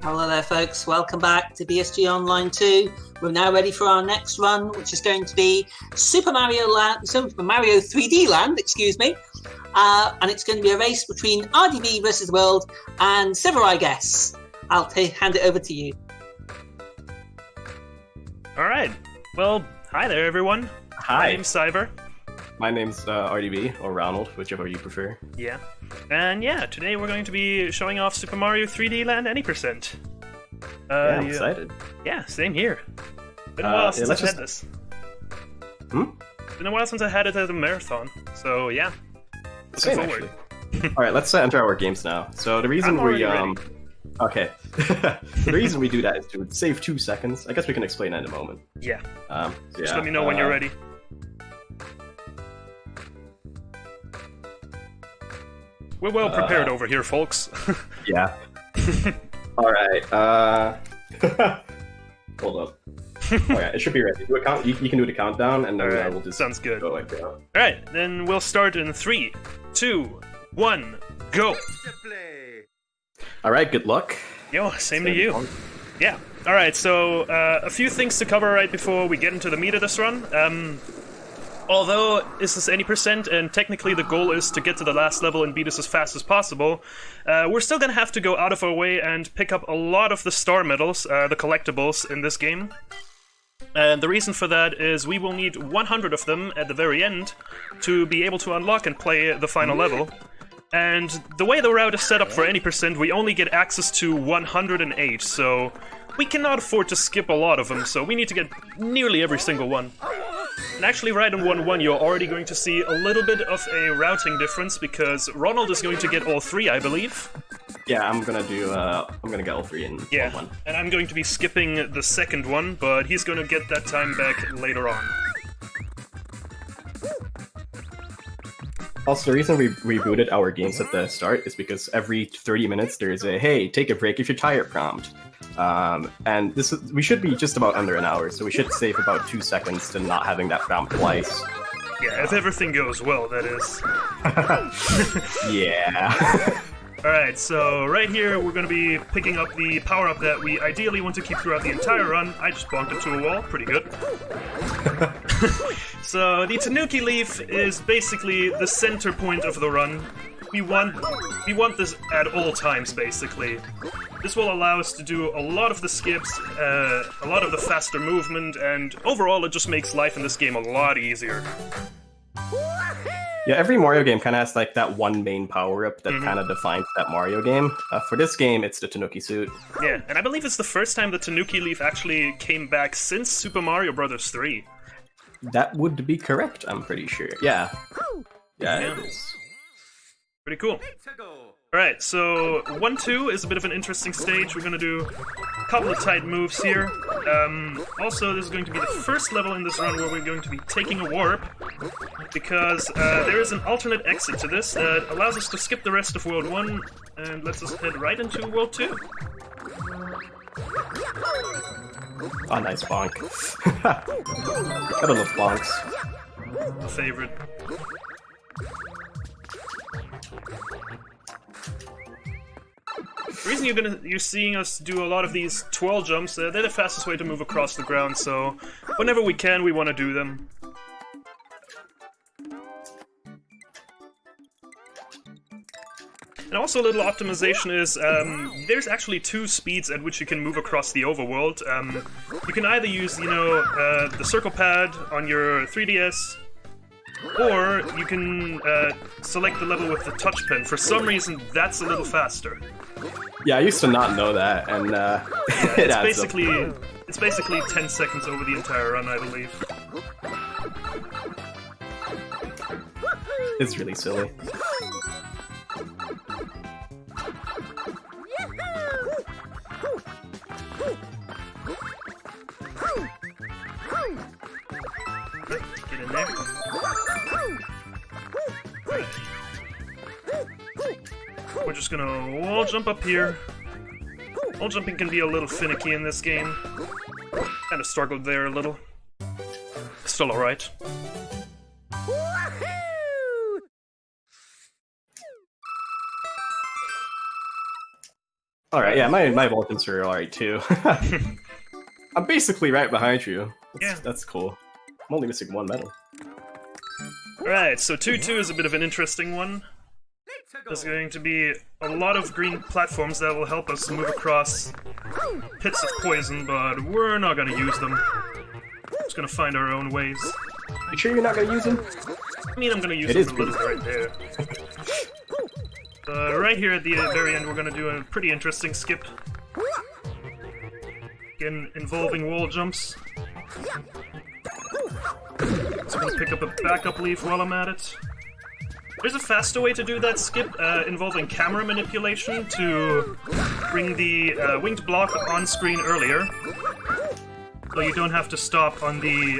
Hello there folks, welcome back to BSG Online 2. We're now ready for our next run, which is going to be Super Mario 3D Land, and it's going to be a race between RDVvsTheWorld and siveriguess. I'll hand it over to you. Alright, well, hi there everyone. Hi. My name's Siver. My name's RDV, or Ronald, whichever you prefer. Yeah. And yeah, today we're going to be showing off Super Mario 3D Land any percent. I'm excited. Yeah, same here. Been a while since I've had this. Been a while since I had it at a marathon, so yeah. Looking forward. Alright, let's enter our games now. So the reason Okay. The reason we do that is to save 2 seconds. I guess we can explain that in a moment. Yeah. Just let me know when you're ready. We're well prepared over here, folks. Yeah. Alright, hold up. Alright, it should be ready. You can do the countdown, and then we'll just sounds good. Go like that. Alright, then we'll start in 3, 2, 1, go! Alright, good luck. Yo, same to you. Yeah. Alright, so a few things to cover right before we get into the meat of this run. Although this is any percent, and technically the goal is to get to the last level and beat us as fast as possible, we're still gonna have to go out of our way and pick up a lot of the star medals, the collectibles, in this game. And the reason for that is we will need 100 of them at the very end to be able to unlock and play the final level. And the way the route is set up for any percent, we only get access to 108, so we cannot afford to skip a lot of them, so we need to get nearly every single one. And actually, right in 1-1, you're already going to see a little bit of a routing difference, because Ronald is going to get all 3, I believe. Yeah, I'm gonna get all 3 in 1-1. And I'm going to be skipping the second one, but he's gonna get that time back later on. Also, the reason we rebooted our games at the start is because every 30 minutes there's a "Hey, take a break if you're tired" prompt. And we should be just about under an hour, so we should save about 2 seconds to not having that prompt twice. Yeah, if everything goes well, that is. Yeah. Alright, so right here we're going to be picking up the power-up that we ideally want to keep throughout the entire run. I just bonked it to a wall, pretty good. So the Tanooki Leaf is basically the center point of the run. We want this at all times, basically. This will allow us to do a lot of the skips, a lot of the faster movement, and overall it just makes life in this game a lot easier. Yeah, every Mario game kind of has like that one main power-up that kind of defines that Mario game. For this game, it's the Tanooki suit. Yeah, and I believe it's the first time the Tanooki Leaf actually came back since Super Mario Bros. 3. That would be correct, I'm pretty sure. Yeah. Yeah, it is. Pretty cool. Alright, so 1-2 is a bit of an interesting stage. We're gonna do a couple of tight moves here. Also, this is going to be the first level in this run where we're going to be taking a warp, because there is an alternate exit to this that allows us to skip the rest of World 1 and lets us head right into World 2. Oh, nice bonk. Gotta love bonks. A favorite. The reason you're seeing us do a lot of these twirl jumps, they're the fastest way to move across the ground, so whenever we can, we want to do them. And also a little optimization is, there's actually 2 speeds at which you can move across the overworld. You can either use, the circle pad on your 3DS, or you can select the level with the touch pen. For some reason, that's a little faster. Yeah, I used to not know that, and it's basically 10 seconds over the entire run, I believe. It's really silly. Get in there. We're just gonna wall jump up here. Wall jumping can be a little finicky in this game. Kinda struggled there a little. still alright. Alright, yeah, my Vulcans are alright too. I'm basically right behind you. That's cool. I'm only missing one medal. Alright, so 2-2 is a bit of an interesting one. There's going to be a lot of green platforms that will help us move across pits of poison, but we're not gonna use them. We're just gonna find our own ways. You sure you're not gonna use them? I mean, I'm gonna use them a little right there. Right here at the very end, we're gonna do a pretty interesting skip. Again, involving wall jumps. So I'm gonna pick up a backup leaf while I'm at it. There's a faster way to do that skip, involving camera manipulation to bring the winged block on screen earlier. So you don't have to stop on the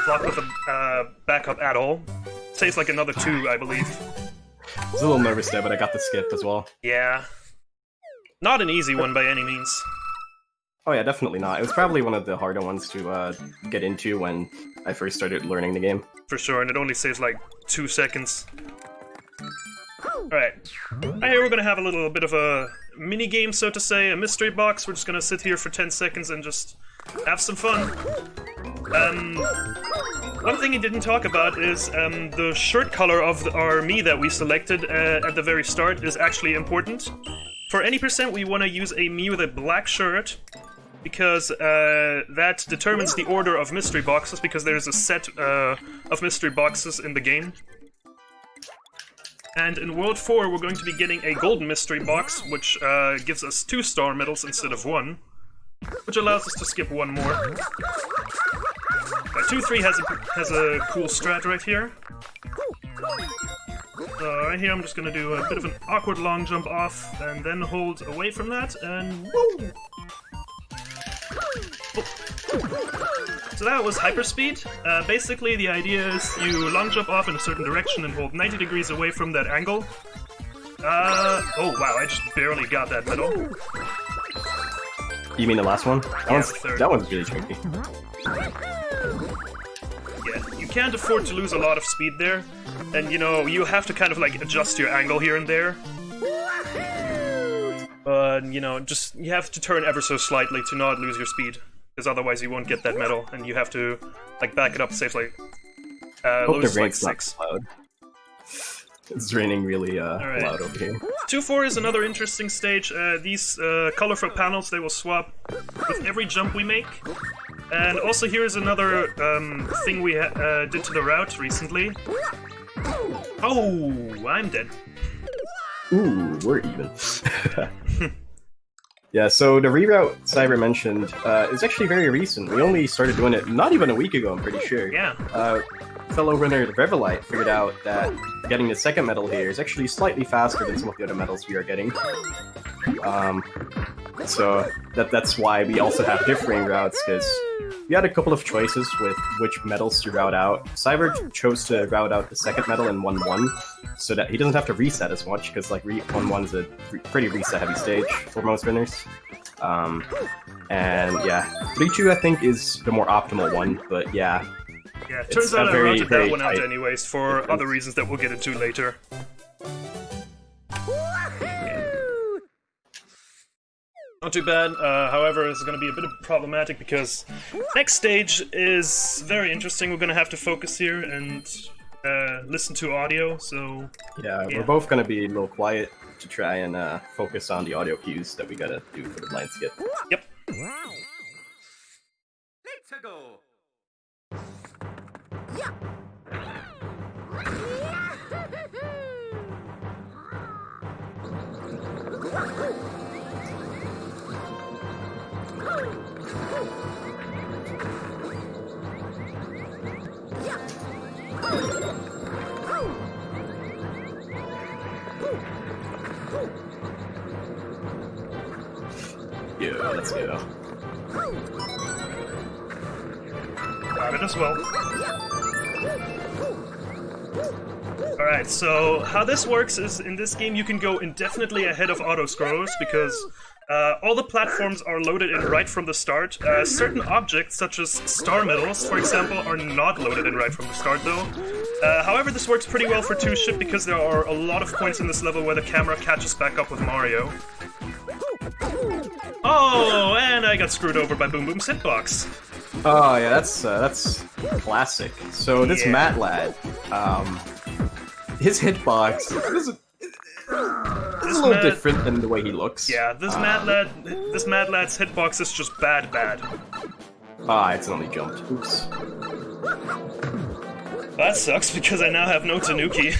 block with a backup at all. It takes like another 2, I believe. I was a little nervous there, but I got the skip as well. Yeah. Not an easy one by any means. Oh yeah, definitely not. It was probably one of the harder ones to get into when I first started learning the game. For sure, and it only saves like 2 seconds. Alright. Right here we're gonna have a little bit of a mini-game, so to say, a mystery box. We're just gonna sit here for 10 seconds and just have some fun. One thing he didn't talk about is the shirt color of our me that we selected at the very start is actually important. For any percent, we want to use a me with a black shirt, because that determines the order of mystery boxes, because there's a set of mystery boxes in the game. And in World 4, we're going to be getting a golden mystery box, which gives us 2 star medals instead of 1, which allows us to skip 1 more. 2-3 has a cool strat right here. Right here I'm just gonna do a bit of an awkward long jump off, and then hold away from that, and woo! Oh. So that was hyperspeed. Basically the idea is you long jump off in a certain direction and hold 90 degrees away from that angle. Oh wow, I just barely got that medal. You mean the last one? Yeah, that one's really tricky. Yeah, you can't afford to lose a lot of speed there, and you know, you have to kind of like adjust your angle here and there. But, you know, just, you have to turn ever so slightly to not lose your speed, because otherwise you won't get that medal, and you have to, like, back it up safely. Lose like 6. Loud. It's raining really loud over here. 2-4 is another interesting stage. These colorful panels, they will swap with every jump we make. And also here's another thing we did to the route recently. Oh, I'm dead. Ooh, we're even. Yeah, so the reroute Cyber mentioned is actually very recent. We only started doing it not even a week ago, I'm pretty sure. Yeah. Fellow runner Revelite figured out that getting the second medal here is actually slightly faster than some of the other medals we are getting. So that's why we also have differing routes, because we had a couple of choices with which medals to route out. Cyber chose to route out the second medal in 1-1, so that he doesn't have to reset as much, because like 1-1 is a pretty reset-heavy stage for most runners. And yeah, 3-2 I think is the more optimal one, but yeah. Yeah, it turns out I routed that one out anyways, for other reasons that we'll get into later. Not too bad, however, it's going to be a bit problematic because next stage is very interesting. We're going to have to focus here and listen to audio, so... Yeah, we're both going to be a little quiet to try and focus on the audio cues that we got to do for the blind skip. Yep. Let's go! Yeah, let's go. Got it as well. Alright, so how this works is in this game you can go indefinitely ahead of auto-scrollers because All the platforms are loaded in right from the start. Certain objects, such as star medals, for example, are not loaded in right from the start, though. However, this works pretty well for 2-ship because there are a lot of points in this level where the camera catches back up with Mario. Oh, and I got screwed over by Boom Boom's hitbox. Oh yeah, that's classic. So this Matt lad, his hitbox is a little different than the way he looks. Yeah, this Mad lad's hitbox is just bad. I accidentally jumped. Oops. That sucks because I now have no Tanooki.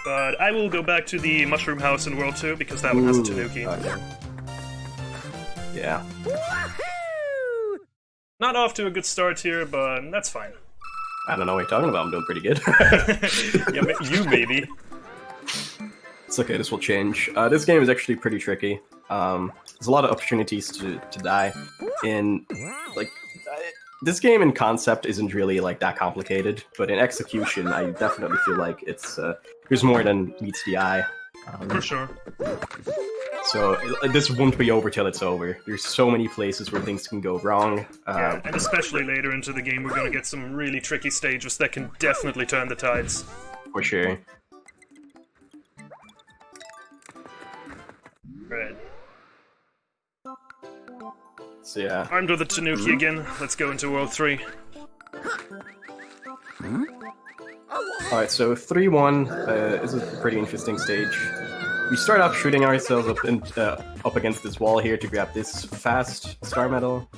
But I will go back to the Mushroom House in World 2 because that one has a Tanooki. Okay. Yeah. Not off to a good start here, but that's fine. I don't know what you're talking about. I'm doing pretty good. Yeah, you maybe. It's okay, this will change. This game is actually pretty tricky. There's a lot of opportunities to die. This game in concept isn't really like that complicated, but in execution, I definitely feel like it's there's more than meets the eye. For sure. So this won't be over till it's over. There's so many places where things can go wrong. Yeah, and especially later into the game, we're gonna get some really tricky stages that can definitely turn the tides. For sure. Right. So yeah. Armed with a Tanooki again, let's go into World 3. Alright, so 3-1 is a pretty interesting stage. We start off shooting ourselves up against this wall here to grab this fast star medal.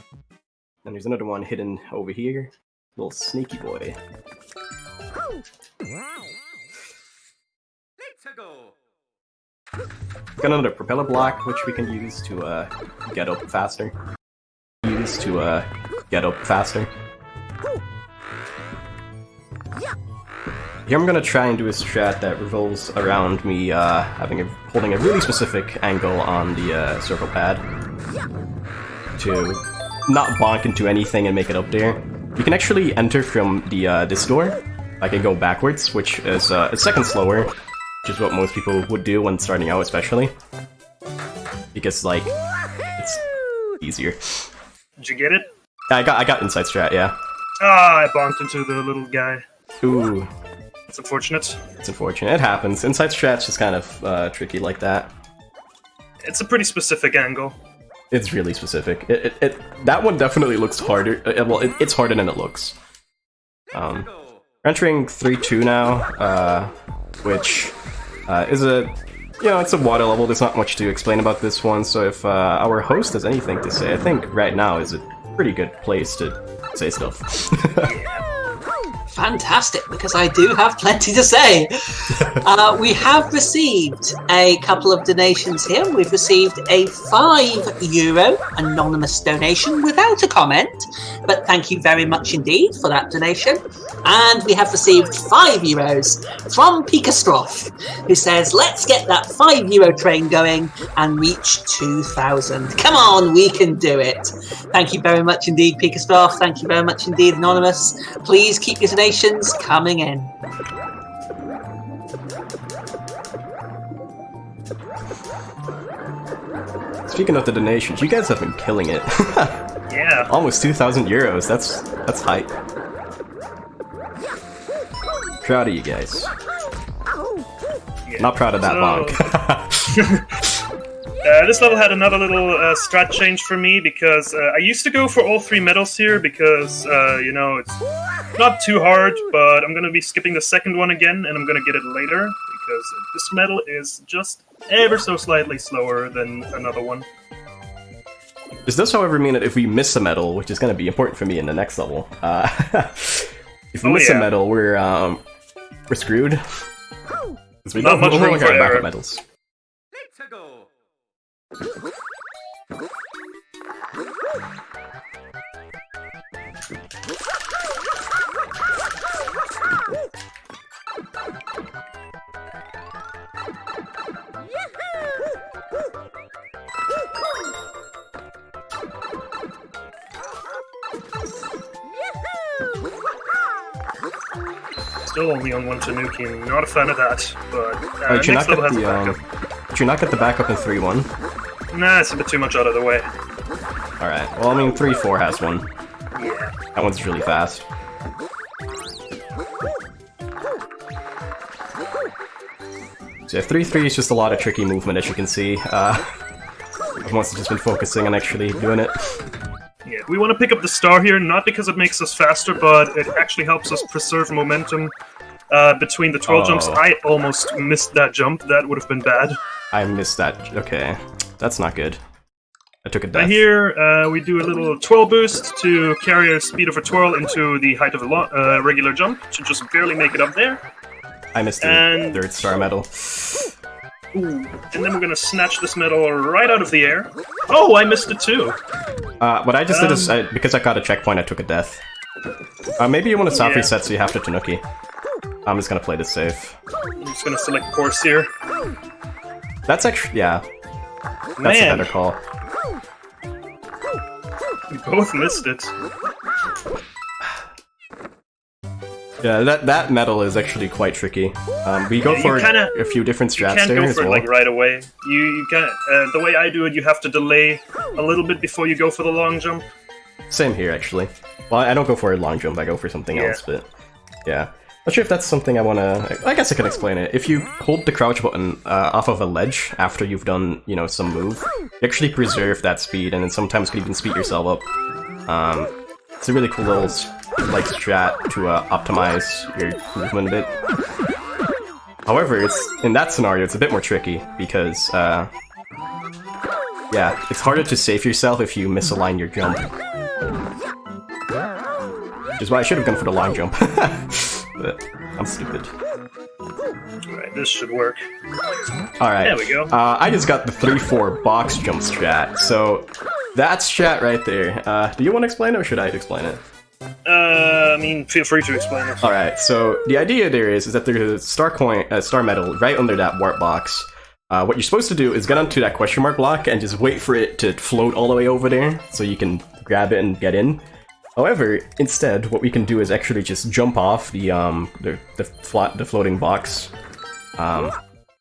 And there's another one hidden over here. Little sneaky boy. Got another propeller block, which we can use to get up faster. Here I'm gonna try and do a strat that revolves around me holding a really specific angle on the circle pad to not bonk into anything and make it up there. You can actually enter from the this door. I can go backwards, which is a second slower, which is what most people would do when starting out, especially because like it's easier. Did you get it? I got inside strat, yeah. Ah, I bonked into the little guy. Ooh. It's unfortunate. It's unfortunate. It happens. Inside strat's just kind of tricky like that. It's a pretty specific angle. It's really specific. That one definitely looks harder. It's harder than it looks. We're entering 3-2 now, which is it's a water level. There's not much to explain about this one. So if our host has anything to say, I think right now is a pretty good place to say stuff. Fantastic, because I do have plenty to say. We have received a couple of donations here. We've received a €5 anonymous donation without a comment, but thank you very much indeed for that donation. And we have received €5 from Pikastroff, who says, let's get that €5 train going and reach 2,000. Come on, we can do it. Thank you very much indeed, Pikastroff. Thank you very much indeed, Anonymous. Please keep your donations coming in. Speaking of the donations, you guys have been killing it. Yeah. Almost €2,000. That's hype. Proud of you guys. Yeah. Not proud of that bonk. This level had another little strat change for me because I used to go for all 3 medals here because, it's not too hard, but I'm going to be skipping the second one again and I'm going to get it later because this medal is just ever so slightly slower than another one. This does, however, mean that if we miss a medal, which is going to be important for me in the next level, if we miss a medal, we're screwed. Because we don't have backup medals. Let's go. Still only on one Tanooki, and not a fan of that, but did you not get the backup in 3-1? Nah, it's a bit too much out of the way. Alright, well, I mean, 3-4 has one. Yeah. That one's really fast. So 3-3 is just a lot of tricky movement, as you can see. I've mostly just been focusing on actually doing it. Yeah, we want to pick up the star here, not because it makes us faster, but it actually helps us preserve momentum between the 12 jumps. I almost missed that jump. That would have been bad. I missed that. Okay, that's not good. I took a death. Here, we do a little twirl boost to carry our speed of a twirl into the height of a regular jump to just barely make it up there. I missed the third star medal. Ooh, and then we're gonna snatch this medal right out of the air. Oh, I missed it too! What I just did is, because I got a checkpoint, I took a death. Maybe you want to soft reset so you have to Tanooki. I'm just gonna play this safe. I'm just gonna select course here. That's actually, yeah. That's a better call. We both missed it. Yeah, that medal is actually quite tricky. We go for a few different strats there as well. You can't go for it like right away. You can't. The way I do it, you have to delay a little bit before you go for the long jump. Same here, actually. Well, I don't go for a long jump. I go for something else, but yeah. Not sure if that's something I want to... I guess I can explain it. If you hold the crouch button off of a ledge after you've done, you know, some move, you actually preserve that speed, and then sometimes can even speed yourself up. It's a really cool little like strat to optimize your movement a bit. However, in that scenario, it's a bit more tricky because, yeah, it's harder to save yourself if you misalign your jump. Which is why I should have gone for the long jump. But I'm stupid. Alright, this should work. Alright. There we go. I just got the 3-4 box jump strat, so that's strat right there. Do you want to explain it, or should I explain it? I mean, feel free to explain it. Alright, so the idea there is that there's a star medal right under that warp box. What you're supposed to do is get onto that question mark block and just wait for it to float all the way over there, so you can grab it and get in. However, instead, what we can do is actually just jump off the floating box,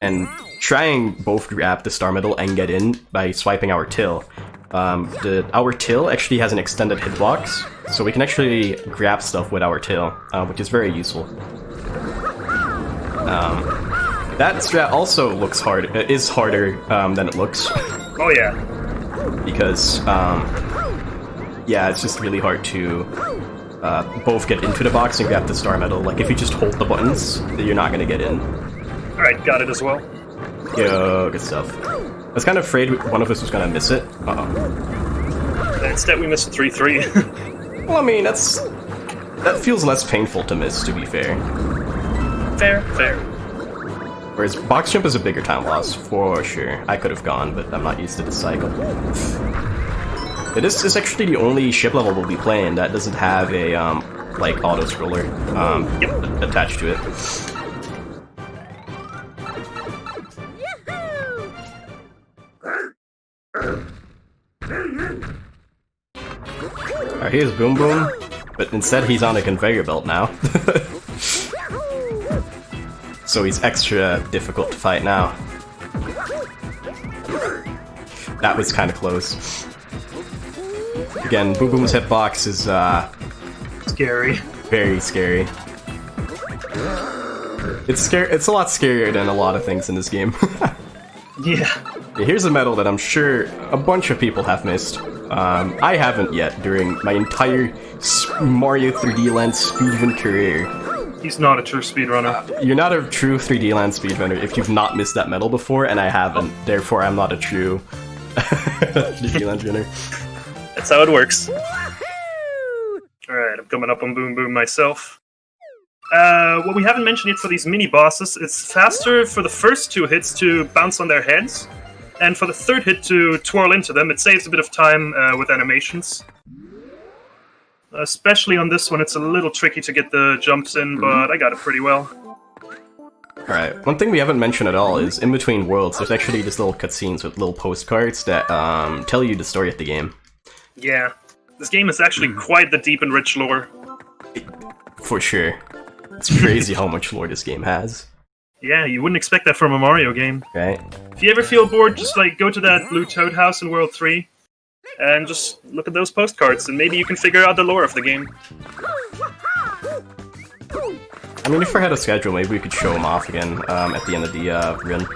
and trying both grab the star medal and get in by swiping our tail. Our tail actually has an extended hitbox, so we can actually grab stuff with our tail, which is very useful. That strat also looks hard. It is harder than it looks. Oh yeah. Because yeah, it's just really hard to both get into the box and grab the star medal. Like, if you just hold the buttons, you're not gonna get in. Alright, got it as well. Yo, good stuff. I was kind of afraid one of us was gonna miss it. Uh-oh. Instead, we missed 3-3. Well, I mean, that feels less painful to miss, to be fair. Fair. Whereas box jump is a bigger time loss, for sure. I could have gone, but I'm not used to the cycle. This is actually the only ship level we'll be playing that doesn't have a, like, auto-scroller attached to it. Alright, here's Boom Boom, but instead he's on a conveyor belt now. So he's extra difficult to fight now. That was kind of close. Again, Boom Boom's hitbox is, scary. Very scary. It's a lot scarier than a lot of things in this game. Yeah. Here's a medal that I'm sure a bunch of people have missed. I haven't yet during my entire Mario 3D Land speedrun career. He's not a true speedrunner. You're not a true 3D Land speedrunner if you've not missed that medal before, and I haven't. Therefore, I'm not a true 3D Land runner. That's how it works. Alright, I'm coming up on Boom Boom myself. What we haven't mentioned yet for these mini-bosses, it's faster for the first 2 hits to bounce on their heads, and for the 3rd hit to twirl into them. It saves a bit of time with animations. Especially on this one, it's a little tricky to get the jumps in, but I got it pretty well. Alright, one thing we haven't mentioned at all is in between worlds, there's actually these little cutscenes with little postcards that tell you the story of the game. Yeah, this game is actually quite the deep and rich lore. For sure. It's crazy how much lore this game has. Yeah, you wouldn't expect that from a Mario game. Right. If you ever feel bored, just like go to that blue toad house in World 3 and just look at those postcards, and maybe you can figure out the lore of the game. I mean, if we had a schedule, maybe we could show them off again at the end of the run.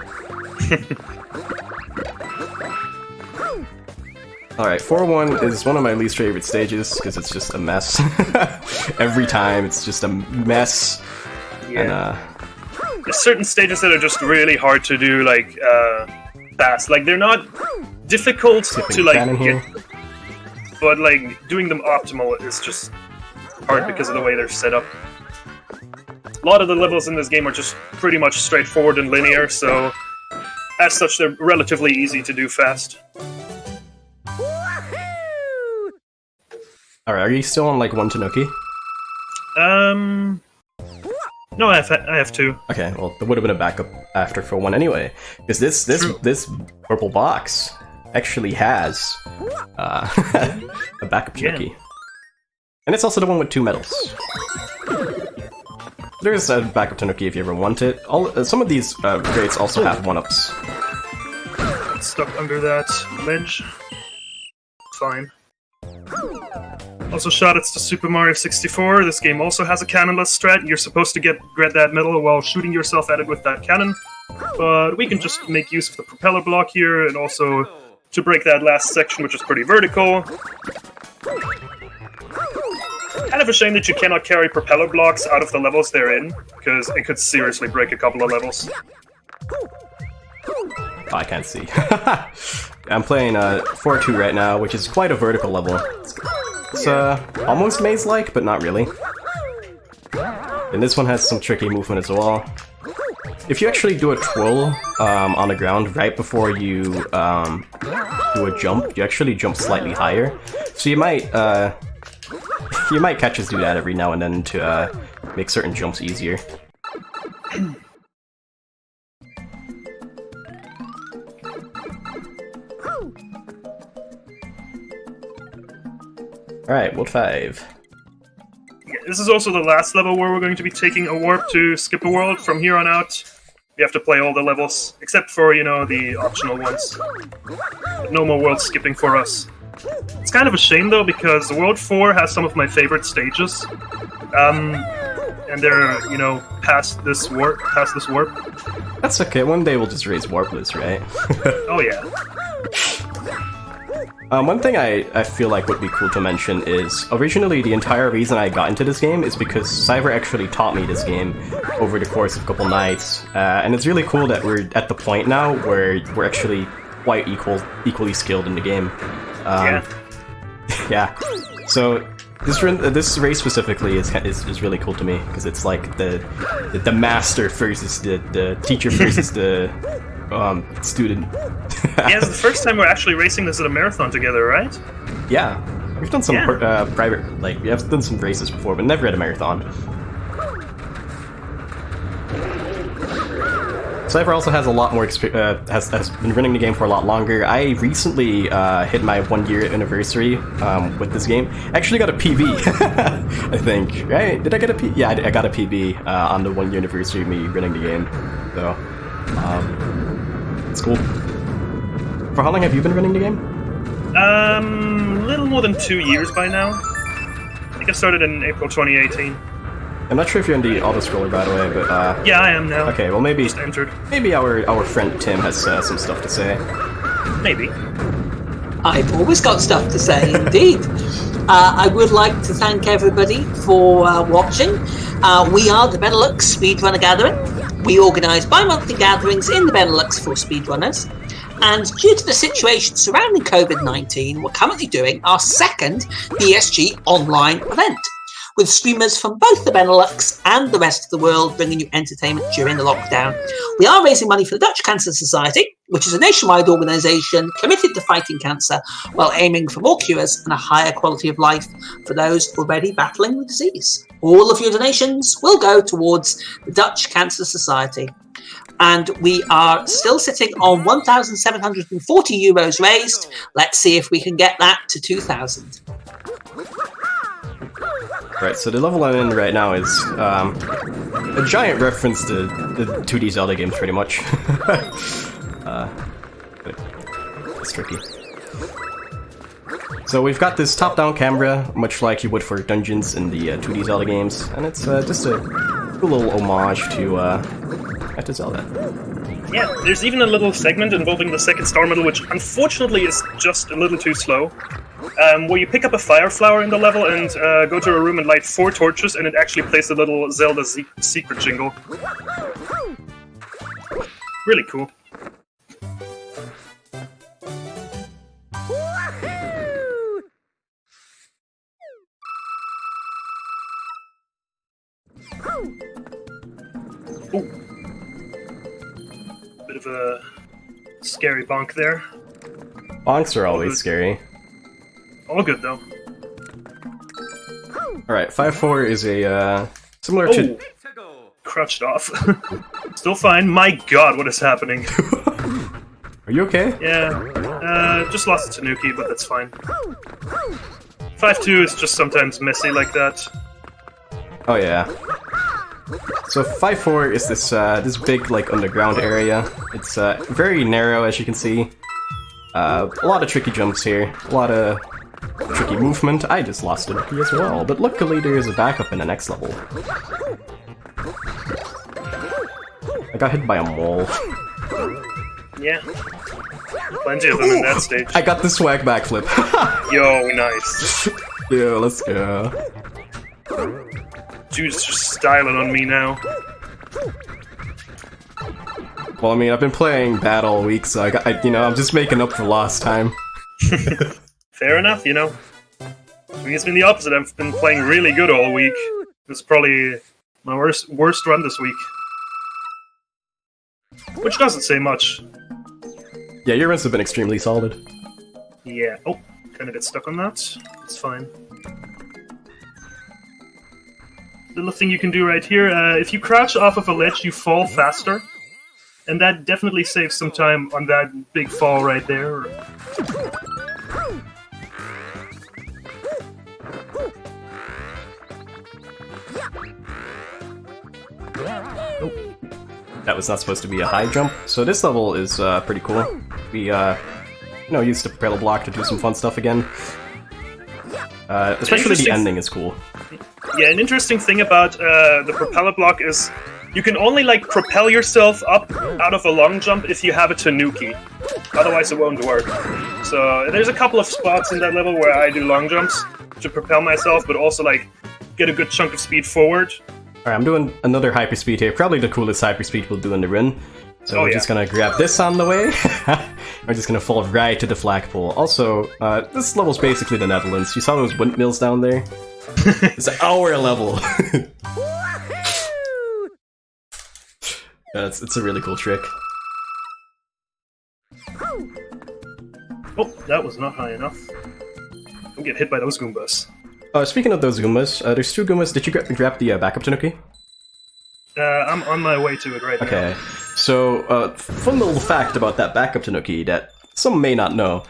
Alright, 4-1 is one of my least favorite stages, because it's just a mess. Every time, it's just a mess. Yeah. And, there's certain stages that are just really hard to do, like, fast. Like, they're not difficult to, like, get... But, like, doing them optimal is just hard because of the way they're set up. A lot of the levels in this game are just pretty much straightforward and linear, so... As such, they're relatively easy to do fast. Alright, are you still on, like, 1 Tanooki? No, I have 2. Okay, well, there would have been a backup after for 1 anyway. Because this purple box actually has a backup Tanooki. And it's also the one with 2 medals. There's a backup Tanooki if you ever want it. Some of these grades also have 1-ups. Stuck under that ledge. Fine. Also, shoutouts to Super Mario 64. This game also has a cannonless strat. You're supposed to get that medal while shooting yourself at it with that cannon. But we can just make use of the propeller block here, and also to break that last section, which is pretty vertical. Kind of a shame that you cannot carry propeller blocks out of the levels they're in, because it could seriously break a couple of levels. Oh, I can't see. I'm playing 4-2 right now, which is quite a vertical level. It's almost maze-like, but not really. And this one has some tricky movement as well. If you actually do a twirl on the ground right before you do a jump, you actually jump slightly higher. So you might catch us do that every now and then to make certain jumps easier. Alright, World 5. Yeah, this is also the last level where we're going to be taking a warp to skip a world. From here on out, you have to play all the levels, except for, you know, the optional ones. But no more world skipping for us. It's kind of a shame, though, because World 4 has some of my favorite stages. And they're, you know, past this warp. That's okay, one day we'll just raise warpless, right? Oh, yeah. One thing I feel like would be cool to mention is, originally the entire reason I got into this game is because Cyber actually taught me this game over the course of a couple nights, and it's really cool that we're at the point now where we're actually quite equally skilled in the game. Yeah. So this race specifically is really cool to me, because it's like the master versus the teacher versus the student. Yeah, it's the first time we're actually racing this at a marathon together, right? Yeah, we've done some private, like, we have done some races before, but never at a marathon. Cypher also has a lot more experience, has been running the game for a lot longer. I recently hit my 1-year anniversary with this game. I actually got a PB, I think, right? Did I get a PB? Yeah, I got a PB on the 1-year anniversary of me running the game, so it's cool. For how long have you been running the game? A little more than 2 years by now. I think I started in April 2018. I'm not sure if you're in the auto-scroller, by the way, but yeah, I am now. Okay, well maybe... Just entered. Maybe our friend Tim has some stuff to say. Maybe. I've always got stuff to say, indeed. I would like to thank everybody for watching. We are the Benelux Speedrunner Gathering. We organise bi-monthly gatherings in the Benelux for speedrunners. And due to the situation surrounding COVID-19, we're currently doing our second BSG online event, with streamers from both the Benelux and the rest of the world bringing you entertainment during the lockdown. We are raising money for the Dutch Cancer Society, which is a nationwide organisation committed to fighting cancer while aiming for more cures and a higher quality of life for those already battling the disease. All of your donations will go towards the Dutch Cancer Society. And we are still sitting on 1,740 euros raised. Let's see if we can get that to 2,000. Right, so the level I'm in right now is a giant reference to the 2D Zelda games, pretty much. But it's tricky. So we've got this top-down camera, much like you would for dungeons in the 2D Zelda games, and it's just a cool little homage to Zelda. Yeah, there's even a little segment involving the second star medal, which unfortunately is just a little too slow, where you pick up a fire flower in the level and go to a room and light 4 torches, and it actually plays a little Zelda secret jingle. Really cool. Ooh. Bit of a scary bonk there. Bonks are always scary. All good though. Alright, 5-4 is a similar to... Crouched off. Still fine. My god, what is happening? Are you okay? Yeah, just lost to Tanooki, but that's fine. 5-2 is just sometimes messy like that. Oh yeah. So 5-4 is this this big like underground area. It's very narrow, as you can see. A lot of tricky jumps here, a lot of tricky movement. I just lost a key as well, but luckily there is a backup in the next level. I got hit by a mole. Yeah, plenty of them in that stage. I got the swag backflip. Yo, nice. Yeah, let's go. Dude's just styling on me now. Well, I mean, I've been playing bad all week, so I'm just making up for lost time. Fair enough, you know. I mean, it's been the opposite. I've been playing really good all week. This is probably my worst run this week. Which doesn't say much. Yeah, your runs have been extremely solid. Yeah. Oh, kind of get stuck on that. It's fine. Little thing you can do right here, if you crouch off of a ledge, you fall faster. And that definitely saves some time on that big fall right there. Oh. That was not supposed to be a high jump. So this level is pretty cool. We use the propeller block to do some fun stuff again. Especially the ending is cool. Yeah, an interesting thing about the propeller block is you can only like propel yourself up out of a long jump if you have a Tanooki. Otherwise it won't work. So there's a couple of spots in that level where I do long jumps to propel myself, but also like get a good chunk of speed forward. Alright, I'm doing another hyperspeed here. Probably the coolest hyperspeed we'll do in the run. So we're just gonna grab this on the way. We're just gonna fall right to the flagpole. Also, this level's basically the Netherlands. You saw those windmills down there? It's our level. Yeah, it's a really cool trick. Oh, that was not high enough. Don't get hit by those Goombas. Speaking of those Goombas, there's 2 Goombas. Did you grab the backup Tanooki? I'm on my way to it right now. Okay, so fun little fact about that backup Tanooki that some may not know.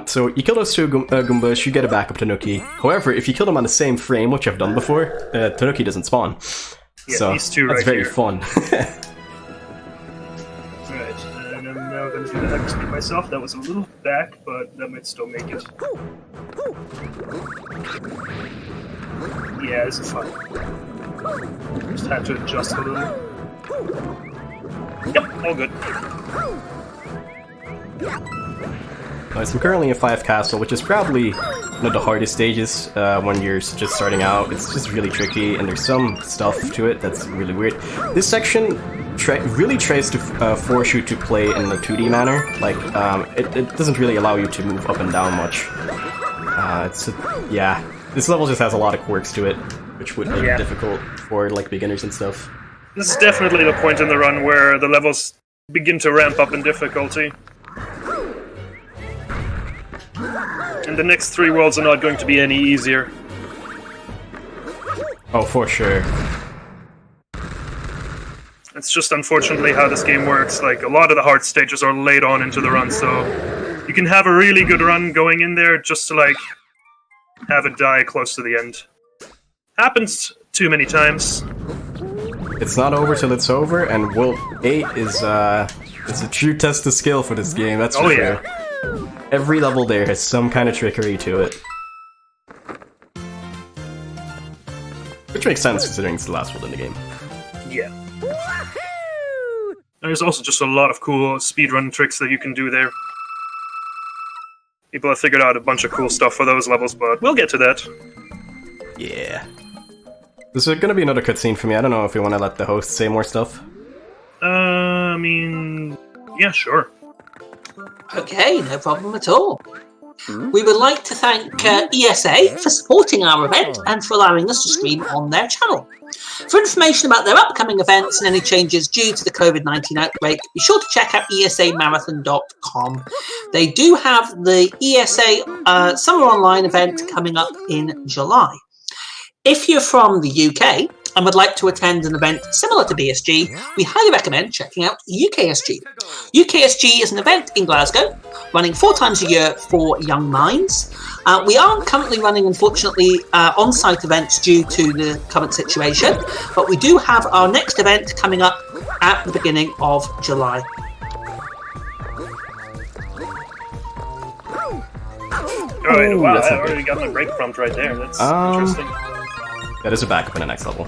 So you kill those 2 Goombas, you get a backup Tanooki. However, if you kill them on the same frame, which I've done before, Tanooki doesn't spawn. Yeah, so these 2 that's right very here. fun. Right, and I'm now going to do the hyperspeed myself. That was a little back, but that might still make it. Yeah, this is fun. Just had to adjust a little. Yep, all good. Nice, I'm currently in 5 Castle, which is probably one of the hardest stages when you're just starting out. It's just really tricky, and there's some stuff to it that's really weird. This section really tries to force you to play in a 2D manner. Like, it doesn't really allow you to move up and down much. Yeah, this level just has a lot of quirks to it, which would make it difficult for like beginners and stuff. This is definitely the point in the run where the levels begin to ramp up in difficulty. And the next 3 worlds are not going to be any easier. Oh, for sure. It's just unfortunately how this game works. Like, a lot of the hard stages are laid on into the run, so you can have a really good run going in there just to, like, have it die close to the end. Happens too many times. It's not over till it's over, and World 8 is a true test of skill for this game, that's for sure. Every level there has some kind of trickery to it. Which makes sense considering it's the last world in the game. Yeah. There's also just a lot of cool speedrun tricks that you can do there. People have figured out a bunch of cool stuff for those levels, but we'll get to that. Yeah. There's gonna be another cutscene for me. I don't know if you want to let the host say more stuff. I mean... yeah, sure. Okay, no problem at all. We would like to thank ESA for supporting our event and for allowing us to stream on their channel. For information about their upcoming events and any changes due to the COVID-19 outbreak, be sure to check out esamarathon.com. They do have the ESA Summer Online event coming up in July. If you're from the UK and would like to attend an event similar to BSG, we highly recommend checking out UKSG. UKSG is an event in Glasgow, running 4 times a year for young minds. We aren't currently running, unfortunately, on-site events due to the current situation, but we do have our next event coming up at the beginning of July. Alright, wow, I already got my break prompt right there. That's interesting. That is a backup in the next level.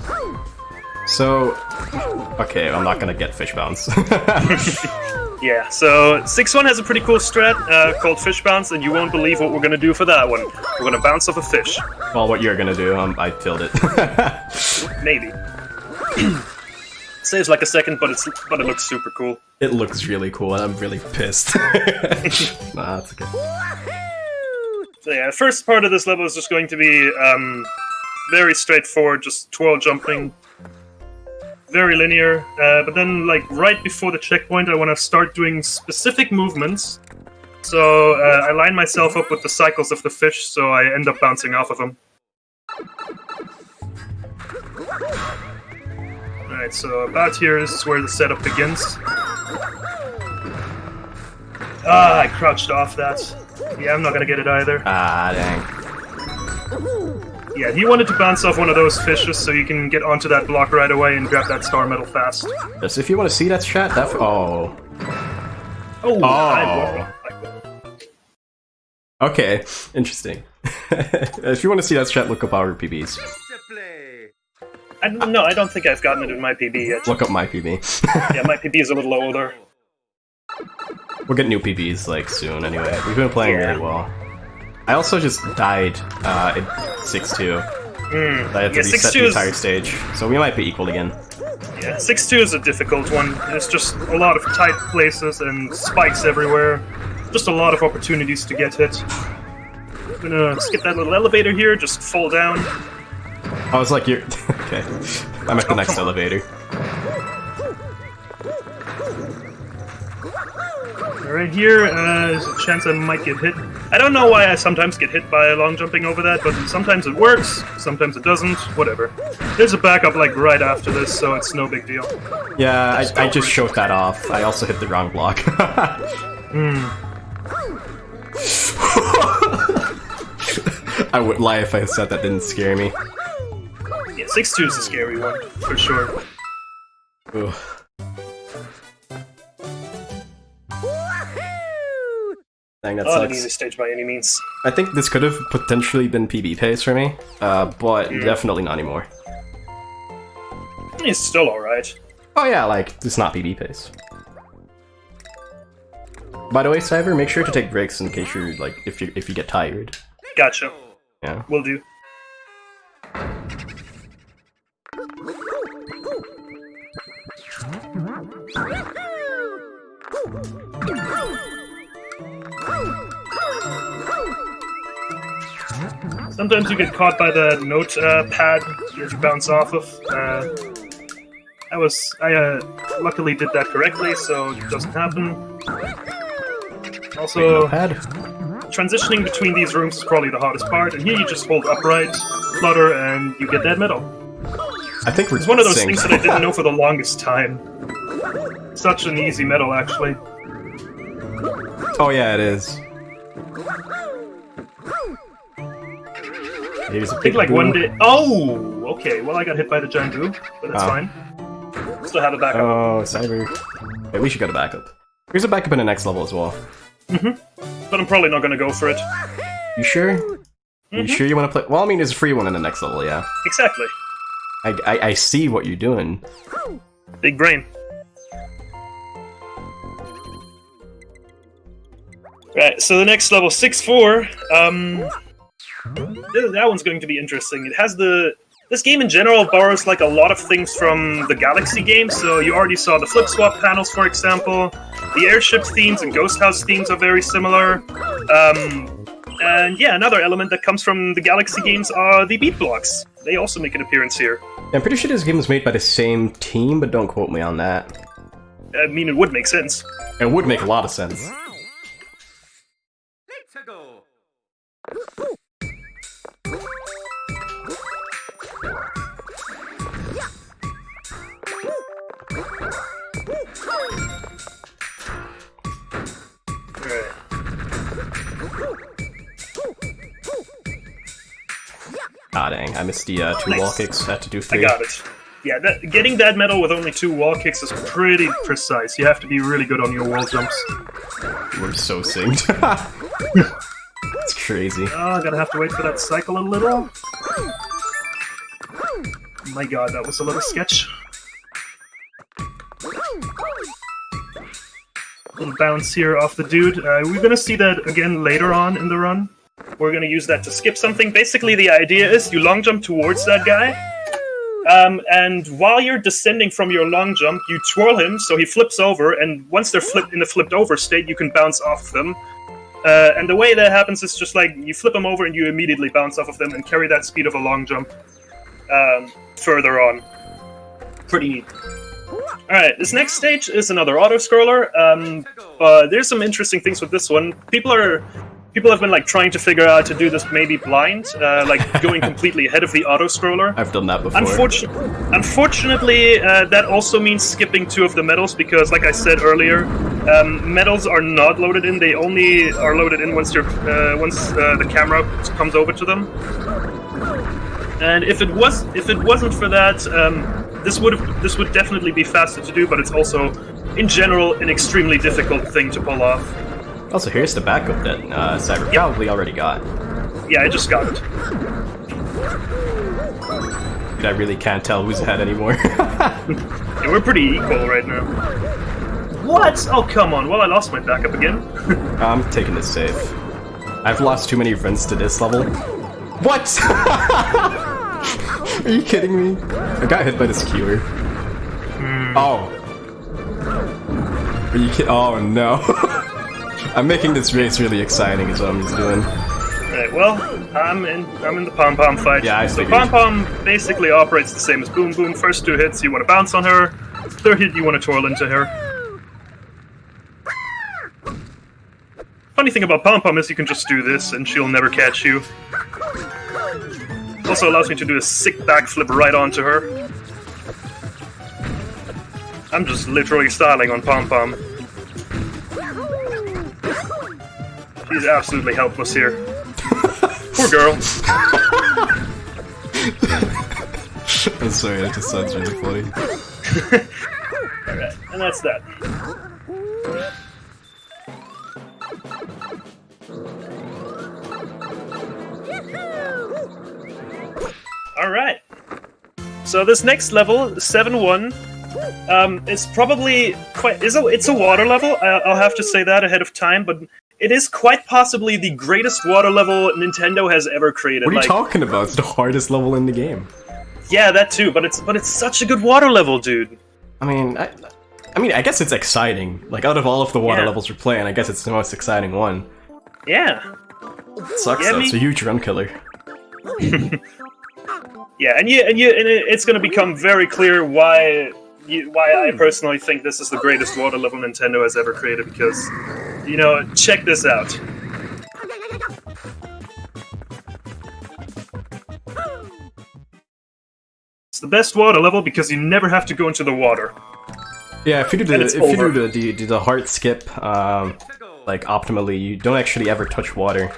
So, okay, I'm not gonna get fish bounce. Yeah, so 6-1 has a pretty cool strat called fish bounce, and you won't believe what we're gonna do for that one. We're gonna bounce off a fish. Well, what you're gonna do, I killed it. Maybe. Saves like a second, but it looks super cool. It looks really cool, and I'm really pissed. Nah, that's okay. So yeah, the first part of this level is just going to be very straightforward, just twirl jumping. Very linear, but then like right before the checkpoint I want to start doing specific movements. So I line myself up with the cycles of the fish, so I end up bouncing off of them. Alright, so about here is where the setup begins. Ah, I crouched off that. Yeah, I'm not gonna get it either. Ah, dang. Yeah, he wanted to bounce off one of those fishes so you can get onto that block right away and grab that star medal fast. Yes, if you want to see that chat, that... Oh. Oh! I Okay, interesting. If you want to see that chat, look up our PBs. No, I don't think I've gotten it in my PB yet. Look up my PB. Yeah, my PB is a little older. We'll get new PBs, like, soon anyway. We've been playing really well. I also just died in 6-2. I had to reset the entire stage, so we might be equal again. Yeah, 6-2 is a difficult one. There's just a lot of tight places and spikes everywhere. Just a lot of opportunities to get hit. I'm gonna skip that little elevator here, just fall down. I was like, you're... Okay. I'm at the next elevator. Right here, there's a chance I might get hit. I don't know why I sometimes get hit by long jumping over that, but sometimes it works, sometimes it doesn't, whatever. There's a backup like right after this, so it's no big deal. Yeah, I just showed that off. I also hit the wrong block. I wouldn't lie if I said that didn't scare me. Yeah, 6-2 is a scary one, for sure. Ugh. Dang, that Not sucks. an easy stage by any means. I think this could have potentially been PB pace for me, but definitely not anymore. It's still alright. Oh yeah, like, it's not PB pace. By the way, Cyber, make sure to take breaks in case you're, like, if you get tired. Gotcha. Yeah. Will do. Sometimes you get caught by the note pad that you bounce off of. I luckily did that correctly, so it doesn't happen. Also, transitioning between these rooms is probably the hardest part, and here you just hold upright, flutter, and you get that medal. I think it's one of those things that I didn't know for the longest time. Such an easy medal, actually. Oh yeah, it is. Here's a big like one day. Oh, okay. Well, I got hit by the giant boo, but that's fine. Still have a backup. Oh, Cyber. At least you got a backup. Here's a backup in the next level as well. But I'm probably not gonna go for it. You sure? You sure you want to play? Well, I mean, there's a free one in the next level, yeah. Exactly. I see what you're doing. Big brain. Right, so the next level, 6-4. That one's going to be interesting. It has this game in general borrows like a lot of things from the Galaxy games, so you already saw the flip swap panels, for example. The airship themes and ghost house themes are very similar. And yeah, another element that comes from the Galaxy games are the beat blocks. They also make an appearance here. I'm pretty sure this game was made by the same team, but don't quote me on that. I mean, it would make sense. It would make a lot of sense. Let's go. Ah, dang, I missed the 2 Nice. wall kicks, had to do 3. I got it. Yeah, getting that medal with only 2 wall kicks is pretty precise. You have to be really good on your wall jumps. We're so synced. It's crazy. Oh, I'm gonna have to wait for that to cycle a little. My god, that was a little sketch. Little bounce here off the dude. We're gonna see that again later on in the run. We're gonna use that to skip something. Basically, the idea is you long jump towards that guy, and while you're descending from your long jump, you twirl him so he flips over, and once they're flipped in the flipped over state, you can bounce off them. And the way that happens is just like you flip them over and you immediately bounce off of them and carry that speed of a long jump further on. Pretty neat. Alright, this next stage is another auto-scroller. There's some interesting things with this one. People have been like trying to figure out how to do this maybe blind, like going completely ahead of the auto-scroller. I've done that before. Unfortunately, that also means skipping 2 of the medals because, like I said earlier, medals are not loaded in. They only are loaded in once the camera comes over to them. And if it wasn't for that, this would definitely be faster to do, but it's also, in general, an extremely difficult thing to pull off. Also, here's the backup that Cyber probably already got. Yeah, I just got it. Dude, I really can't tell who's ahead anymore. Yeah, we're pretty equal right now. What? Oh, come on. Well, I lost my backup again. I'm taking this safe. I've lost too many runs to this level. What? Are you kidding me? I got hit by the skewer. Oh. Are you kidding? Oh, no. I'm making this race really exciting is what I'm just doing. Right, well, I'm in the pom-pom fight. Yeah, I So figured. pom-pom basically operates the same as boom boom. First 2 hits, you want to bounce on her. 3rd hit, you want to twirl into her. Funny thing about pom-pom is you can just do this and she'll never catch you. Also allows me to do a sick backflip right onto her. I'm just literally styling on pom-pom. She's absolutely helpless here. Poor girl. I'm sorry, that just sounds really funny. Alright, and that's that. Alright. So this next level, 7-1, is probably quite... It's a water level, I'll have to say that ahead of time, but it is quite possibly the greatest water level Nintendo has ever created. What are you talking about? It's the hardest level in the game. Yeah, that too, but it's such a good water level, dude. I mean, I guess it's exciting. Like, out of all of the water levels we're playing, I guess it's the most exciting one. Yeah. It sucks though, it's a huge run killer. Yeah, and it's going to become very clear why I personally think this is the greatest water level Nintendo has ever created, because, you know, check this out. It's the best water level because you never have to go into the water. Yeah, if you do the hard skip, like optimally, you don't actually ever touch water.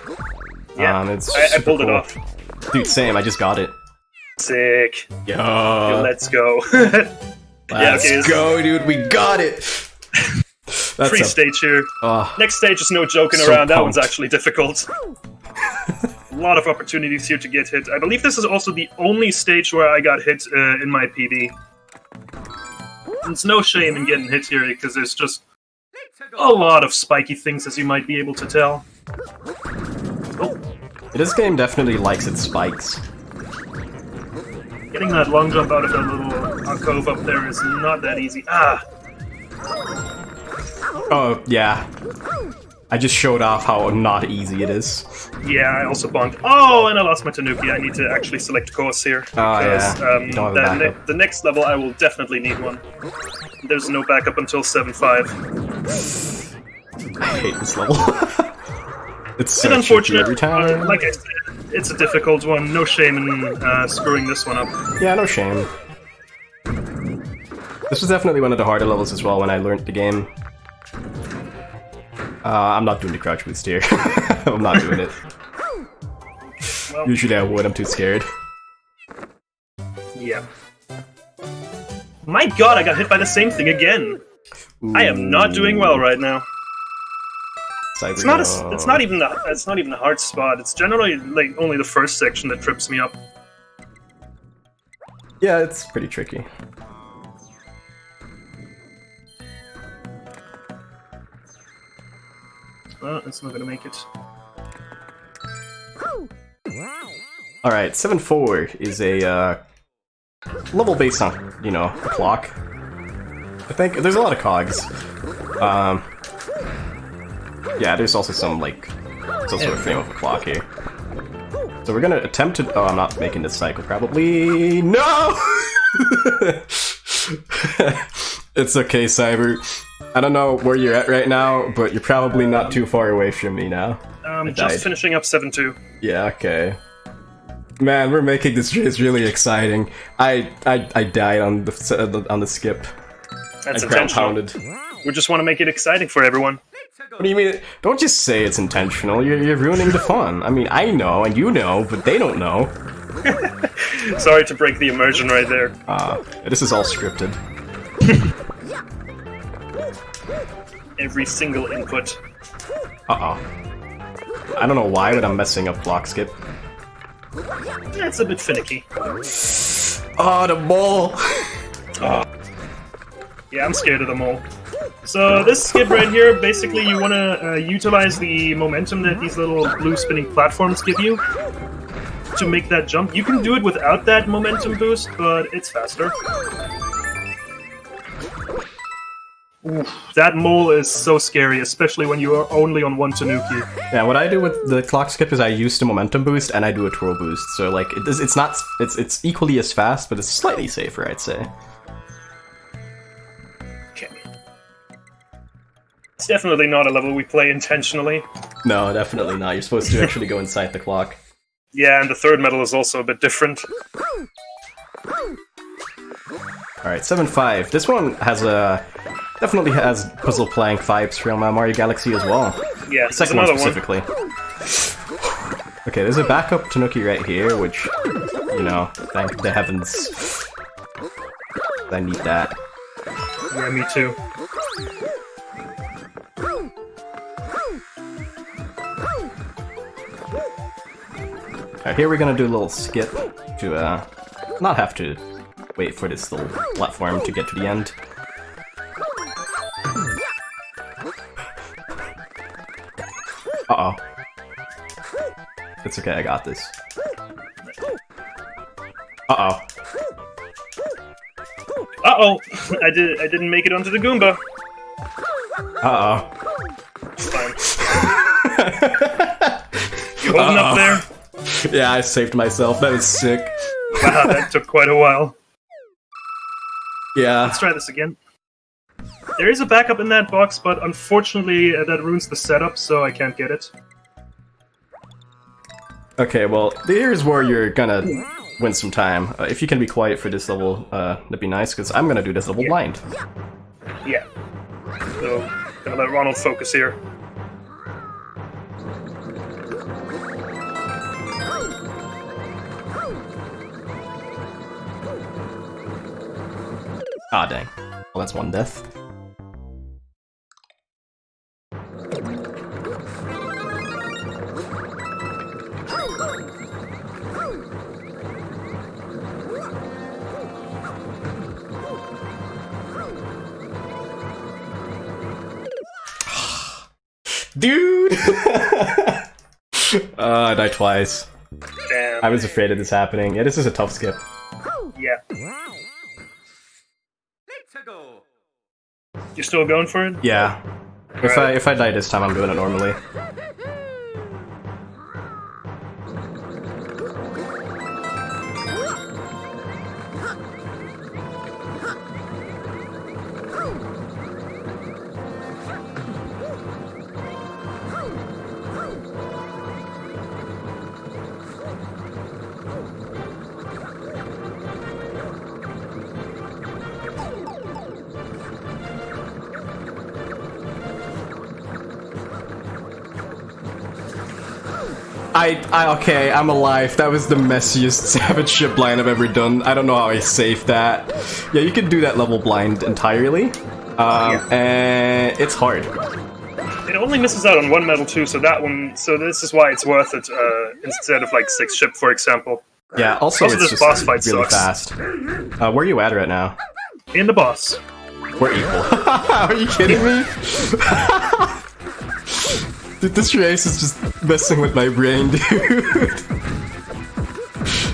Yeah, it's I pulled it cool. off. Dude, same. I just got it. Sick. Yo. Let's go. Let's go, dude. We got it. That's Free stage here. Next stage is no joking so around. That pumped. one's actually difficult. A lot of opportunities here to get hit. I believe this is also the only stage where I got hit in my PB. It's no shame in getting hit here because there's just a lot of spiky things, as you might be able to tell. Oh, This game definitely likes its spikes. getting that long jump out of that little alcove up there is not that easy. Ah! Oh, yeah. I just showed off how not easy it is. Yeah, I also bonked. Oh, and I lost my Tanooki. I need to actually select course here. Oh, yeah. Don't have a backup. The next level, I will definitely need one. There's no backup until 7.5. I hate this level. It's so unfortunate. tricky every time. Like I said, it's a difficult one. No shame in screwing this one up. Yeah, no shame. This was definitely one of the harder levels as well when I learned the game. I'm not doing the crouch boost here. I'm not doing it. Well, Usually I would, I'm too scared. yeah. My god, I got hit by the same thing again. I am not doing well right now. It's not even a hard spot. It's generally like only the first section that trips me up. Yeah, it's pretty tricky. Well, it's not gonna make it. Alright, 7-4 is a level based on, you know, a clock. I think there's a lot of cogs. Yeah, there's also some, like, some sort of frame of a clock here. So we're gonna attempt to... Oh, I'm not making this cycle, probably... No! It's okay, Cyber. I don't know where you're at right now, but you're probably not too far away from me now. Just finishing up 7-2. Yeah, okay. Man, we're making this race really exciting. I died on the skip. That's I ground intentional. pounded. We just want to make it exciting for everyone. What do you mean? Don't just say it's intentional. You're ruining the fun. I mean, I know and you know, but they don't know. Sorry to break the immersion right there. This is all scripted. Every single input. Uh-oh. I don't know why, but I'm messing up block skip. That's a bit finicky. Oh, the mole! Yeah, I'm scared of the mole. So this skip right here, basically you want to utilize the momentum that these little blue spinning platforms give you to make that jump. You can do it without that momentum boost, but it's faster. Oof, that mole is so scary, especially when you are only on one Tanooki. Yeah, what I do with the clock skip is I use the momentum boost and I do a twirl boost. So like it's equally as fast, but it's slightly safer, I'd say. Okay. It's definitely not a level we play intentionally. No, definitely not. You're supposed to actually go inside the clock. Yeah, and the third medal is also a bit different. Alright, 7-5. This one has definitely has puzzle plank vibes from Mario Galaxy as well. Yeah, The second one specifically. Okay, there's a backup Tanooki right here, which, you know, thank the heavens. I need that. Yeah, me too. Alright, here we're gonna do a little skip to not have to wait for this little platform to get to the end. Uh-oh. It's okay, I got this. Uh-oh. Uh-oh! I didn't make it onto the Goomba. Uh-oh. It's fine. You holding up there? Yeah, I saved myself. That was sick. Wow, that took quite a while. Yeah. Let's try this again. There is a backup in that box, but unfortunately that ruins the setup, so I can't get it. Okay, well, here's where you're gonna win some time. If you can be quiet for this level, that'd be nice, because I'm gonna do this level blind. Yeah. So, gonna let Ronald focus here. Ah, dang. Well, that's one death. Dude! I died twice. Damn. I was afraid of this happening. Yeah, this is a tough skip. Yeah. You still going for it? Yeah. If I die this time, I'm doing it normally. Okay, I'm alive. That was the messiest Savage ship blind I've ever done. I don't know how I saved that. Yeah, you can do that level blind entirely. And it's hard. It only misses out on one medal too, so this is why it's worth it, instead of like 6 ship, for example. Yeah, also it's this just boss fight really sucks. fast. Where are you at right now? In the boss. We're equal. Are you kidding me? Dude, this race is just messing with my brain, dude.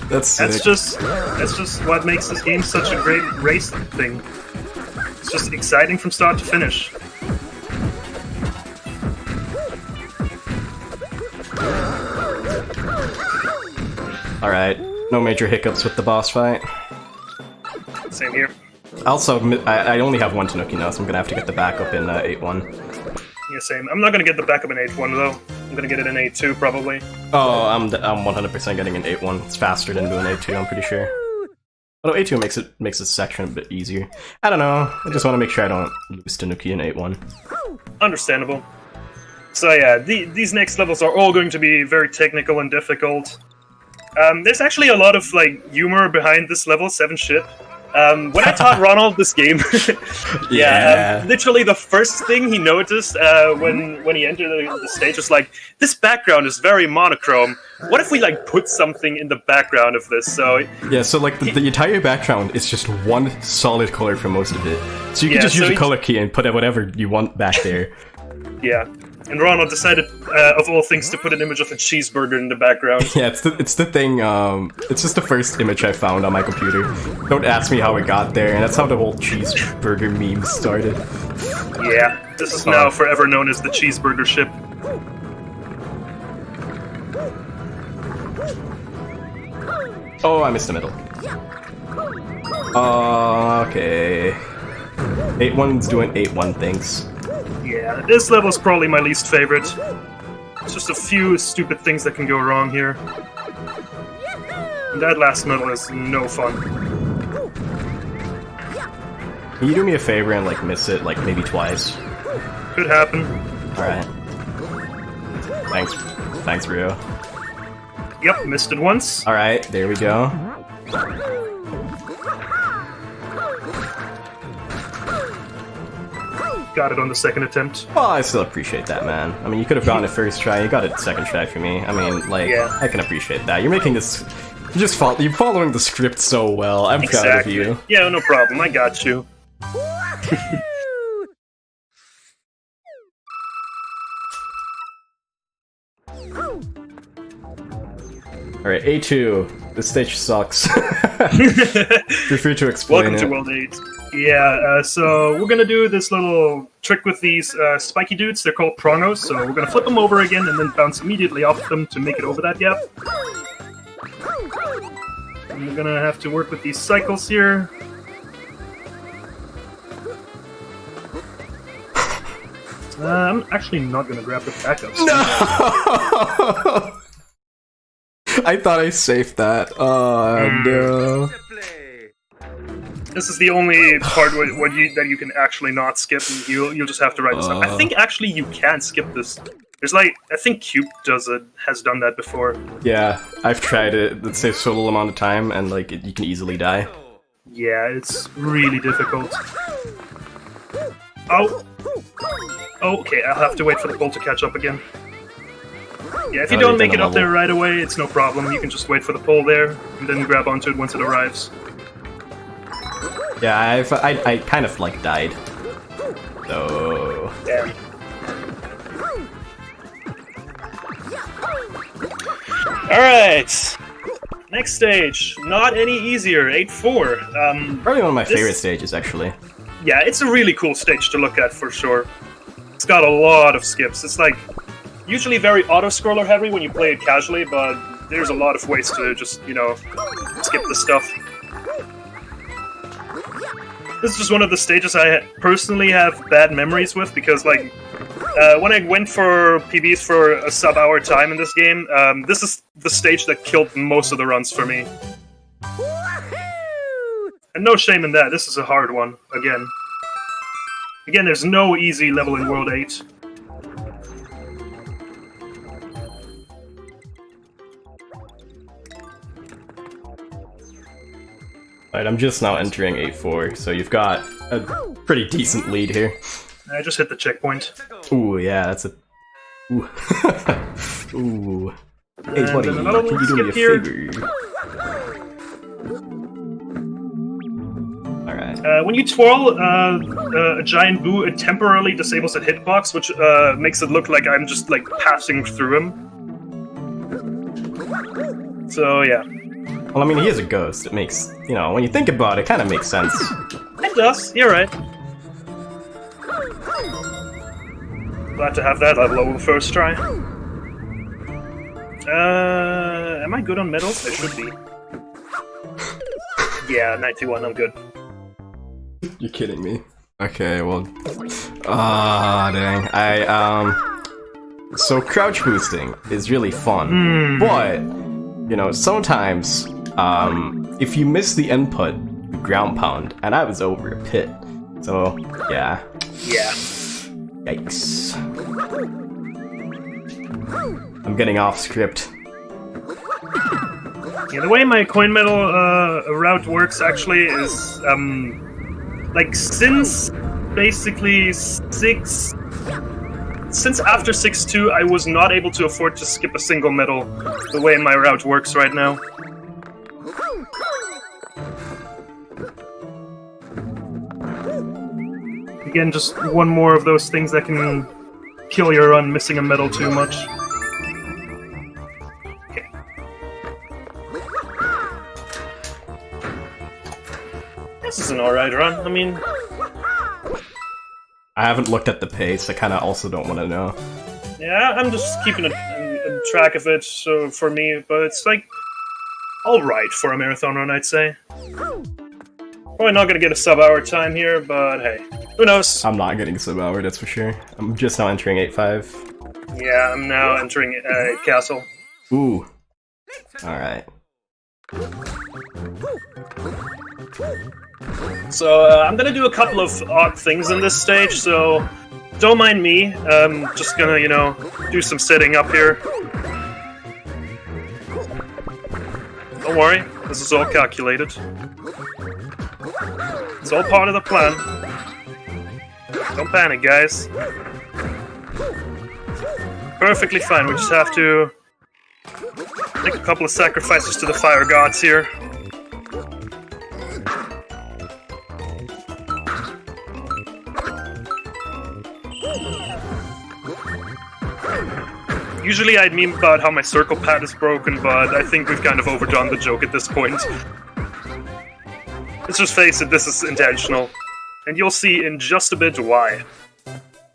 That's sick. That's just what makes this game such a great race thing. It's just exciting from start to finish. Alright, no major hiccups with the boss fight. Same here. Also, I only have one Tanooki now, so I'm gonna have to get the backup in 8-1. Yeah, same. I'm not gonna get the backup in 8-1 though. I'm gonna get it in 8-2 probably. Oh, I'm 100% getting an 8-1. It's faster than doing 8-2, I'm pretty sure. Although 8-2 makes this section a bit easier. I don't know. I just want to make sure I don't lose Tanooki in 8-1. Understandable. So yeah, these next levels are all going to be very technical and difficult. There's actually a lot of like humor behind this level 7 ship. When I taught Ronald this game, literally the first thing he noticed when he entered the stage was like, this background is very monochrome. What if we like put something in the background of this? So yeah, so like the entire background is just one solid color for most of it. So you can just use a color key and put whatever you want back there. Yeah. And Ronald decided, of all things, to put an image of a cheeseburger in the background. Yeah, it's the thing, it's just the first image I found on my computer. Don't ask me how it got there, and that's how the whole cheeseburger meme started. Yeah, this is now forever known as the cheeseburger ship. Oh, I missed the middle. Okay. 8-1's doing 8-1 things. Yeah, this level's probably my least favorite. It's just a few stupid things that can go wrong here. And that last medal is no fun. Can you do me a favor and like miss it like maybe twice? Could happen. Alright. Thanks, Rio. Yep, missed it once. Alright, there we go. Got it on the second attempt. Well, I still appreciate that, man. I mean, you could have gotten it first try, you got it second try for me. I mean, like, yeah. I can appreciate that. You're making this... You're following the script so well. I'm proud of you. Yeah, no problem. I got you. Alright, A2. This stage sucks. Feel free to explain Welcome to World 8. Yeah, so we're gonna do this little trick with these spiky dudes. They're called prongos, so we're gonna flip them over again and then bounce immediately off them to make it over that gap. And we're gonna have to work with these cycles here. I'm actually not gonna grab the backups. No! I thought I saved that. Oh, no. This is the only part that you can actually not skip, and you'll just have to write this up. I think actually you can skip this. There's like, I think Cube has done that before. Yeah, I've tried it. It saves so little amount of time, and like you can easily die. Yeah, it's really difficult. Oh! Oh, okay, I'll have to wait for the pole to catch up again. Yeah, if you don't make it up there right away, it's no problem. You can just wait for the pole there, and then grab onto it once it arrives. Yeah, I kind of, like, died. So... Damn. Alright! Next stage. Not any easier. 8-4. Probably one of my favorite stages, actually. Yeah, it's a really cool stage to look at, for sure. It's got a lot of skips. It's, like, usually very auto-scroller heavy when you play it casually, but there's a lot of ways to just, you know, skip the stuff. This is just one of the stages I personally have bad memories with, because, like, when I went for PBs for a sub-hour time in this game, this is the stage that killed most of the runs for me. And no shame in that, this is a hard one, again. Again, there's no easy level in World 8. Alright, I'm just now entering 8-4, so you've got a pretty decent lead here. I just hit the checkpoint. Ooh, yeah, that's a... Ooh. Ooh. Hey, buddy, And can you do me a favor? Alright. When you twirl a giant boo, it temporarily disables the hitbox, which makes it look like I'm just, like, passing through him. So, yeah. Well, I mean, he is a ghost. It makes, you know, when you think about it, it kind of makes sense. It does, you're right. Glad to have that level over first try. Am I good on medals? I should be. Yeah, 91, I'm good. You're kidding me. Okay, well... Ah, dang. So crouch boosting is really fun, but, you know, sometimes, if you miss the input, you ground pound, and I was over a pit. So, yeah. Yeah. Yikes. I'm getting off script. Yeah, the way my coin medal route works actually is, like, since basically since after 6-2, I was not able to afford to skip a single medal the way my route works right now. Again, just one more of those things that can kill your run, missing a medal too much. Okay. This is an alright run, I mean... I haven't looked at the pace, I kinda also don't want to know. Yeah, I'm just keeping a track of it so for me, but it's like... alright for a marathon run, I'd say. Probably not gonna get a sub-hour time here, but hey, who knows? I'm not getting sub-hour, that's for sure. I'm just now entering 8-5. Yeah, I'm now entering Castle. Ooh. Alright. So, I'm gonna do a couple of odd things in this stage, so don't mind me. Just gonna, you know, do some setting up here. Don't worry, this is all calculated. It's all part of the plan. Don't panic, guys. Perfectly fine, we just have to make a couple of sacrifices to the fire gods here. Usually I'd meme about how my circle pad is broken, but I think we've kind of overdone the joke at this point. Let's just face it, this is intentional. And you'll see in just a bit why.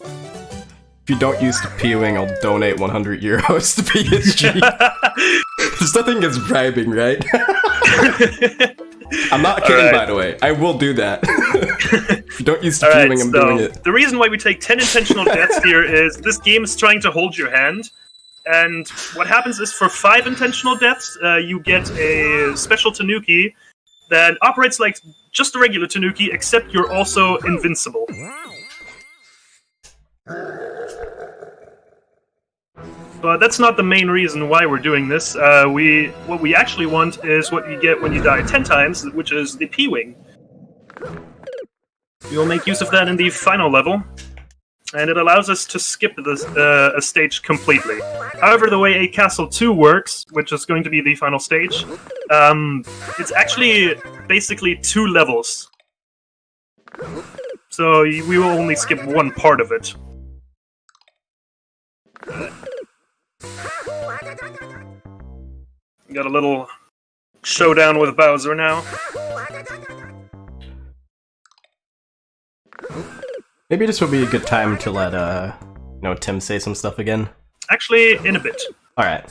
If you don't use the P-Wing, I'll donate 100 euros to BSG. There's nothing against bribing, right? I'm not kidding, by the way. I will do that. If you don't use the P-Wing, I'm doing it. The reason why we take 10 intentional deaths here is this game is trying to hold your hand. And what happens is for 5 intentional deaths, you get a special Tanooki that operates like just a regular Tanooki, except you're also invincible. But that's not the main reason why we're doing this. What we actually want is what you get when you die 10 times, which is the P-Wing. We will make use of that in the final level, and it allows us to skip a stage completely. However, the way 8 Castle 2 works, which is going to be the final stage, it's actually basically 2 levels. So we will only skip one part of it. Got a little showdown with Bowser now. Maybe this would be a good time to let Tim say some stuff again. Actually, in a bit. All right.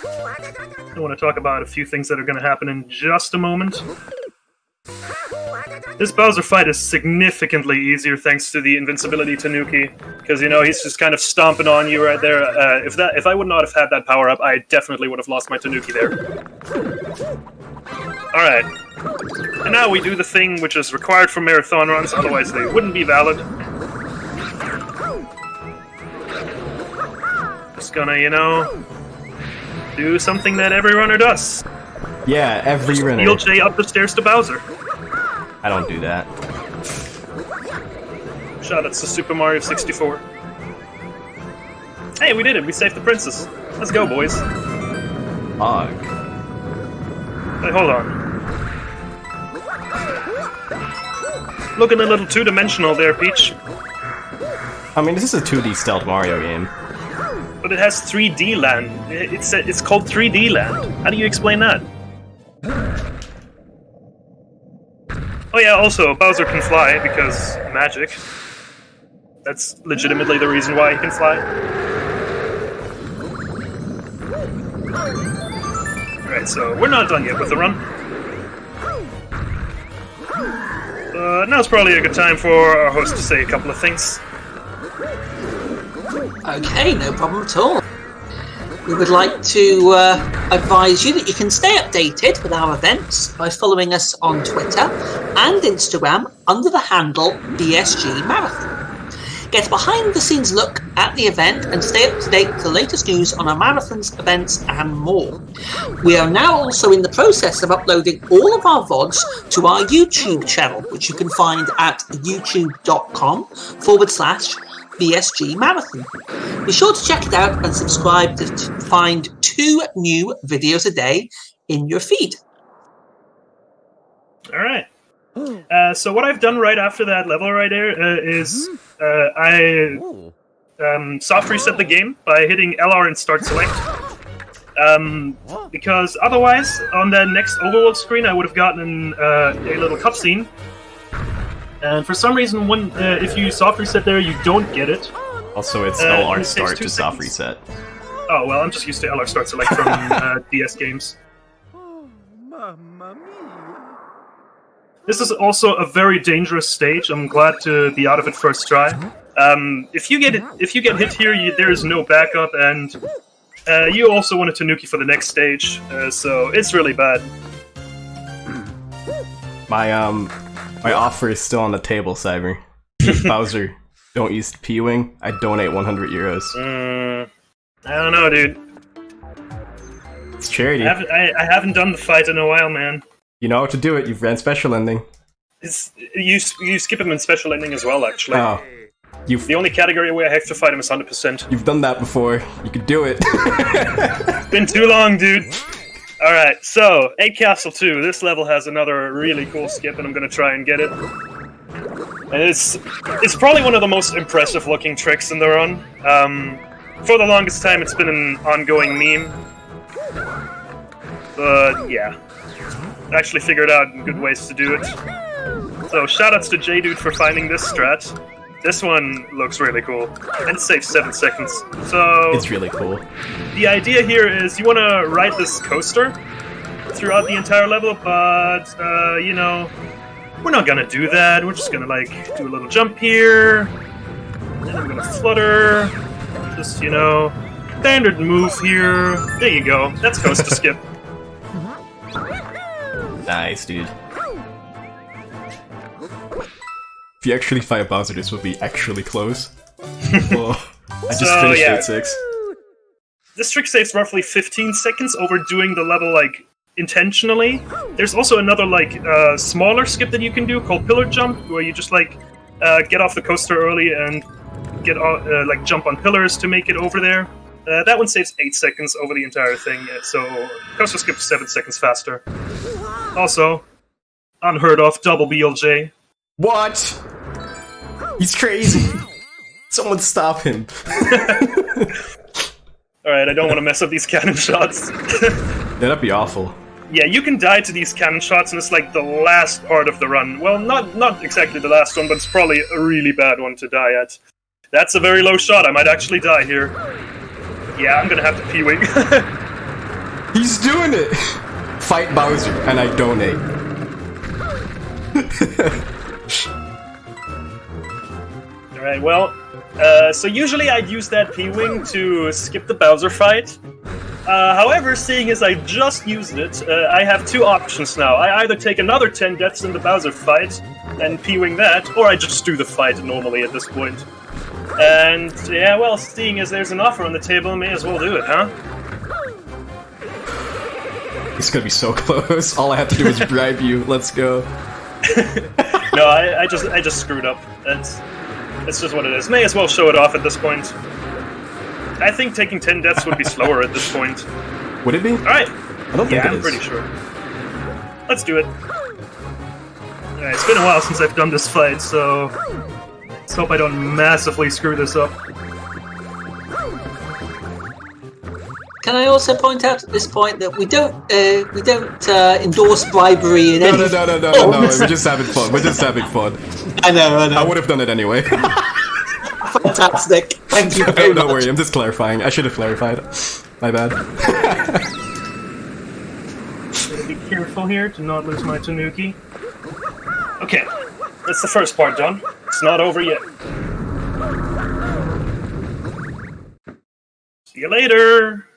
I want to talk about a few things that are going to happen in just a moment. This Bowser fight is significantly easier thanks to the invincibility Tanooki, because he's just kind of stomping on you right there. If I would not have had that power up, I definitely would have lost my Tanooki there. All right, and now we do the thing which is required for marathon runs, otherwise they wouldn't be valid. Just gonna, do something that every runner does. Yeah, every runner. Steal Jay up the stairs to Bowser. I don't do that. Shoutouts to Super Mario 64. Hey, we did it! We saved the princess. Let's go, boys. Ugh. Hey, hold on. Looking a little two-dimensional there, Peach. I mean, this is a 2D stealth Mario game. But it has 3D land. It's called 3D land. How do you explain that? Oh yeah, also, Bowser can fly, because magic. That's legitimately the reason why he can fly. Alright, so we're not done yet with the run. Now's probably a good time for our host to say a couple of things. Okay, no problem at all. We would like to advise you that you can stay updated with our events by following us on Twitter and Instagram under the handle BSG Marathon. Get a behind-the-scenes look at the event and stay up to date with the latest news on our marathons, events and more. We are now also in the process of uploading all of our VODs to our YouTube channel, which you can find at youtube.com/BSG Marathon. Be sure to check it out and subscribe to find 2 new videos a day in your feed. Alright. So what I've done right after that level right there is I soft reset the game by hitting LR and start select. Because otherwise, on the next overworld screen, I would have gotten a little cutscene. And for some reason, if you soft reset there, you don't get it. Also, it's LR start to soft reset. Oh, well, I'm just used to LR start select from DS games. This is also a very dangerous stage. I'm glad to be out of it first try. If you get hit here, there is no backup, and you also want a Tanooki for the next stage, so it's really bad. My offer is still on the table, Cyber. If Bowser don't use P-Wing, I donate 100 euros. I don't know, dude. It's charity. I haven't done the fight in a while, man. You know how to do it. You've ran special ending. You skip him in special ending as well, actually. Oh. The only category where I have to fight him is 100%. You've done that before. You could do it. It's been too long, dude. Alright, so, 8 Castle 2. This level has another really cool skip, and I'm gonna try and get it. And it's probably one of the most impressive looking tricks in the run. For the longest time, it's been an ongoing meme. But, yeah. I actually figured out good ways to do it. So, shoutouts to J-Dude for finding this strat. This one looks really cool. And it saves 7 seconds. So... It's really cool. The idea here is you want to ride this coaster throughout the entire level, but, you know, we're not gonna do that. We're just gonna, like, do a little jump here. And then I'm gonna flutter. Just, you know, standard move here. There you go. That's coaster skip. Nice, dude. If you actually fight Bowser, this would be actually close. Oh, I just finished 8-6. This trick saves roughly 15 seconds over doing the level, like, intentionally. There's also another like smaller skip that you can do called pillar jump, where you just like get off the coaster early and get like jump on pillars to make it over there. That one saves 8 seconds over the entire thing, so coaster skip 7 seconds faster. Also, unheard of, double BLJ. What? He's crazy. Someone stop him. Alright, I don't want to mess up these cannon shots. Yeah, that'd be awful. Yeah, you can die to these cannon shots, and it's like the last part of the run. Well, not exactly the last one, but it's probably a really bad one to die at. That's a very low shot. I might actually die here. Yeah, I'm gonna have to P-wing. He's doing it! Fight Bowser, and I donate. Alright, well, so usually I'd use that P-wing to skip the Bowser fight. However, seeing as I just used it, I have 2 options now. I either take another 10 deaths in the Bowser fight and P-wing that, or I just do the fight normally at this point. And, yeah, well, seeing as there's an offer on the table, may as well do it, huh? It's gonna be so close. All I have to do is bribe you. Let's go. No, I just screwed up. It's just what it is. May as well show it off at this point. I think taking 10 deaths would be slower at this point. Would it be? Alright. I don't think it I'm is. pretty sure. Let's do it. Alright, it's been a while since I've done this fight, so let's hope I don't massively screw this up. Can I also point out at this point that we don't endorse bribery in any No, we're just having fun. We're just having fun. I know. I would have done it anyway. Fantastic. Thank you very much. Don't worry, I'm just clarifying. I should have clarified. My bad. Be careful here to not lose my Tanooki. Okay, that's the first part done. It's not over yet. See you later!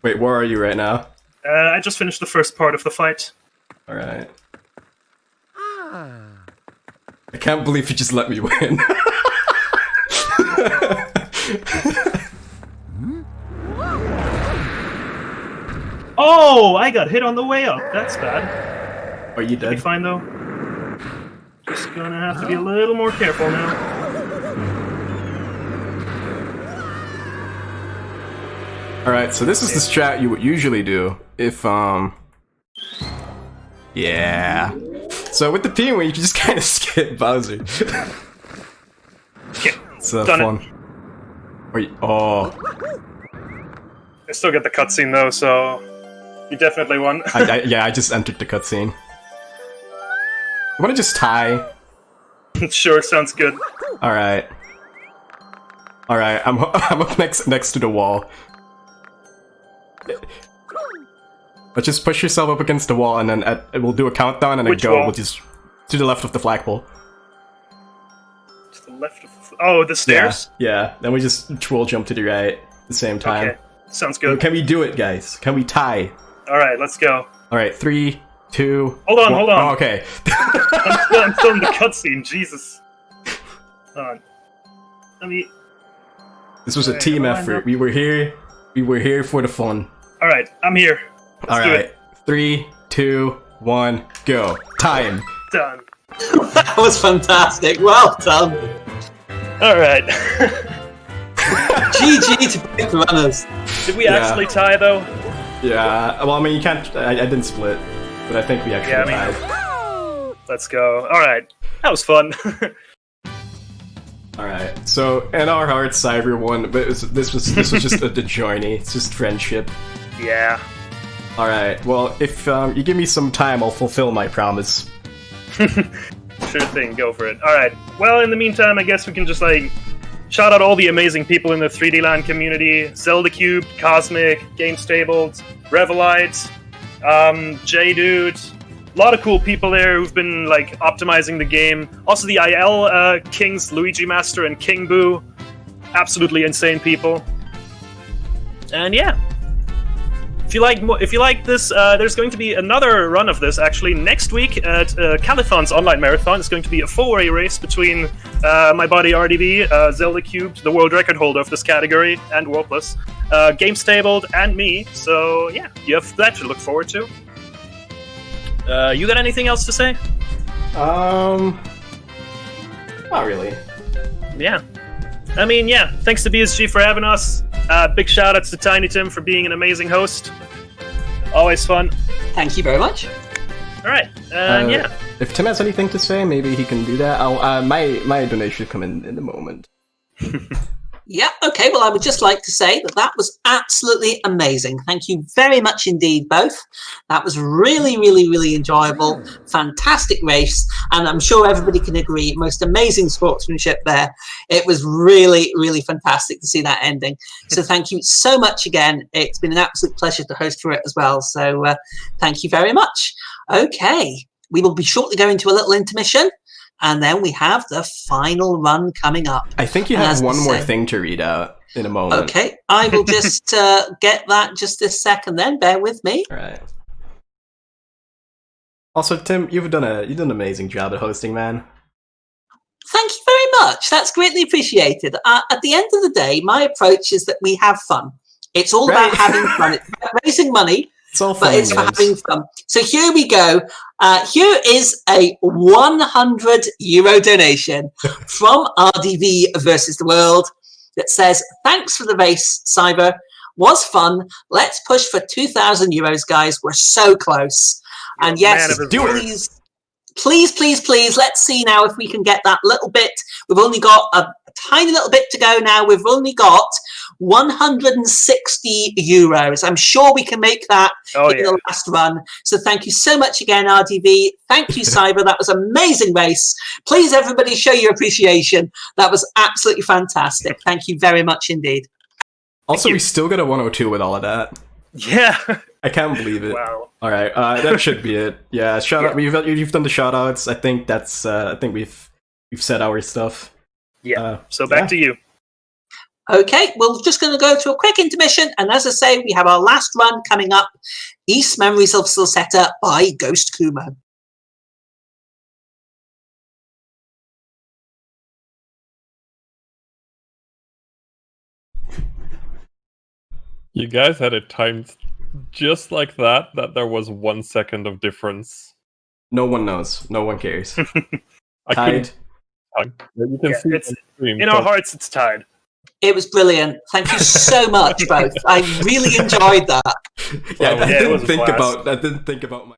Wait, where are you right now? I just finished the first part of the fight. Alright. I can't believe you just let me win. Oh, I got hit on the way up. That's bad. Are you Be dead? fine though. Just gonna have to be a little more careful now. Alright, so this is the strat you would usually do if, yeah. So with the P-wing, you can just kind of skip Bowser. Okay, It's done fun. it. Oh, I still get the cutscene though, so you definitely won. yeah, I just entered the cutscene. You wanna just tie? Sure, sounds good. Alright. Alright, I'm up next to the wall. But just push yourself up against the wall, and then we'll do a countdown, and then Which go. wall? We'll just to the left of the flagpole. To the left of the stairs? Yeah. Then we just troll jump to the right at the same time. Okay, sounds good. Can we do it, guys? Can we tie? Alright, let's go. Alright, 3, 2. Hold on, 1. hold on. Oh, okay. I'm still in the cutscene, Jesus. Hold on. Let me... This was a team effort. We were here for the fun. Alright, I'm here. Let's do Alright. it. 3, 2, 1, go. Time. Done. That was fantastic. Well done. Alright. GG to both runners. Did we Yeah. actually tie, though? Yeah, well, I mean, you can't. I didn't split, but I think we actually tied. Let's go. Alright. That was fun. Alright, so in our hearts, Cyber won, but this was just the journey. It's just friendship. Yeah. Alright, well, if you give me some time, I'll fulfill my promise. Sure thing, go for it. Alright, well, in the meantime, I guess we can just, like, shout out all the amazing people in the 3D Land community. Zelda Cube, Cosmic, Game Stabled, Revelite, J-Dude. A lot of cool people there who've been, like, optimizing the game. Also the IL Kings, Luigi Master and King Boo. Absolutely insane people. And yeah. If you like this, there's going to be another run of this actually next week at Caliphon's online marathon. It's going to be a 4-way race between my buddy RDV, Zelda Cubed, the world record holder of this category, and World Plus, Games Tabled, and me. So yeah, you have that to look forward to. You got anything else to say? Not really. Yeah. I mean, yeah, thanks to BSG for having us. Big shout outs to Tiny Tim for being an amazing host. Always fun. Thank you very much. Alright, yeah. If Tim has anything to say, maybe he can do that. My donation should come in a moment. Yeah, okay, well, I would just like to say that was absolutely amazing. Thank you very much indeed, both. That was really, really, really enjoyable. Fantastic race, and I'm sure everybody can agree, most amazing sportsmanship there. It was really, really fantastic to see that ending. So thank you so much again. It's been an absolute pleasure to host for it as well, so thank you very much. Okay, we will be shortly going to a little intermission. And then we have the final run coming up. I think you have one more thing to read out in a moment. Okay, I will just get that just this second then. Bear with me. All right. Also, Tim, you've done an amazing job at hosting, man. Thank you very much. That's greatly appreciated. At the end of the day, my approach is that we have fun. It's all about having fun. It's about raising money. It's all fun, but it's for having fun. So here we go. Here is a €100 donation from RDVvsTheWorld that says, "Thanks for the race, Cyber. Was fun. Let's push for €2,000, guys. We're so close." And yes, please. Let's see now if we can get that little bit. We've only got a tiny little bit to go now. We've only got €160. I'm sure we can make that in the last run. So thank you so much again, RDV. Thank you, Cyber. That was an amazing race. Please, everybody, show your appreciation. That was absolutely fantastic. Thank you very much indeed. Also, we still got a 102 with all of that. Yeah. I can't believe it. Wow. All right, that should be it. Yeah, shout out. You've done the shout outs. I think that's. I think we've said our stuff. Yeah. So back to you. Okay, we're just going to go to a quick intermission, and as I say, we have our last run coming up, East Memories of Silsetta by Ghost Kumo. You guys had it timed just like that there was 1 second of difference. No one knows. No one cares. Tied. You can see it's, in our hearts, it's tied. It was brilliant. Thank you so much, both. I really enjoyed that. Yeah, I didn't think about my...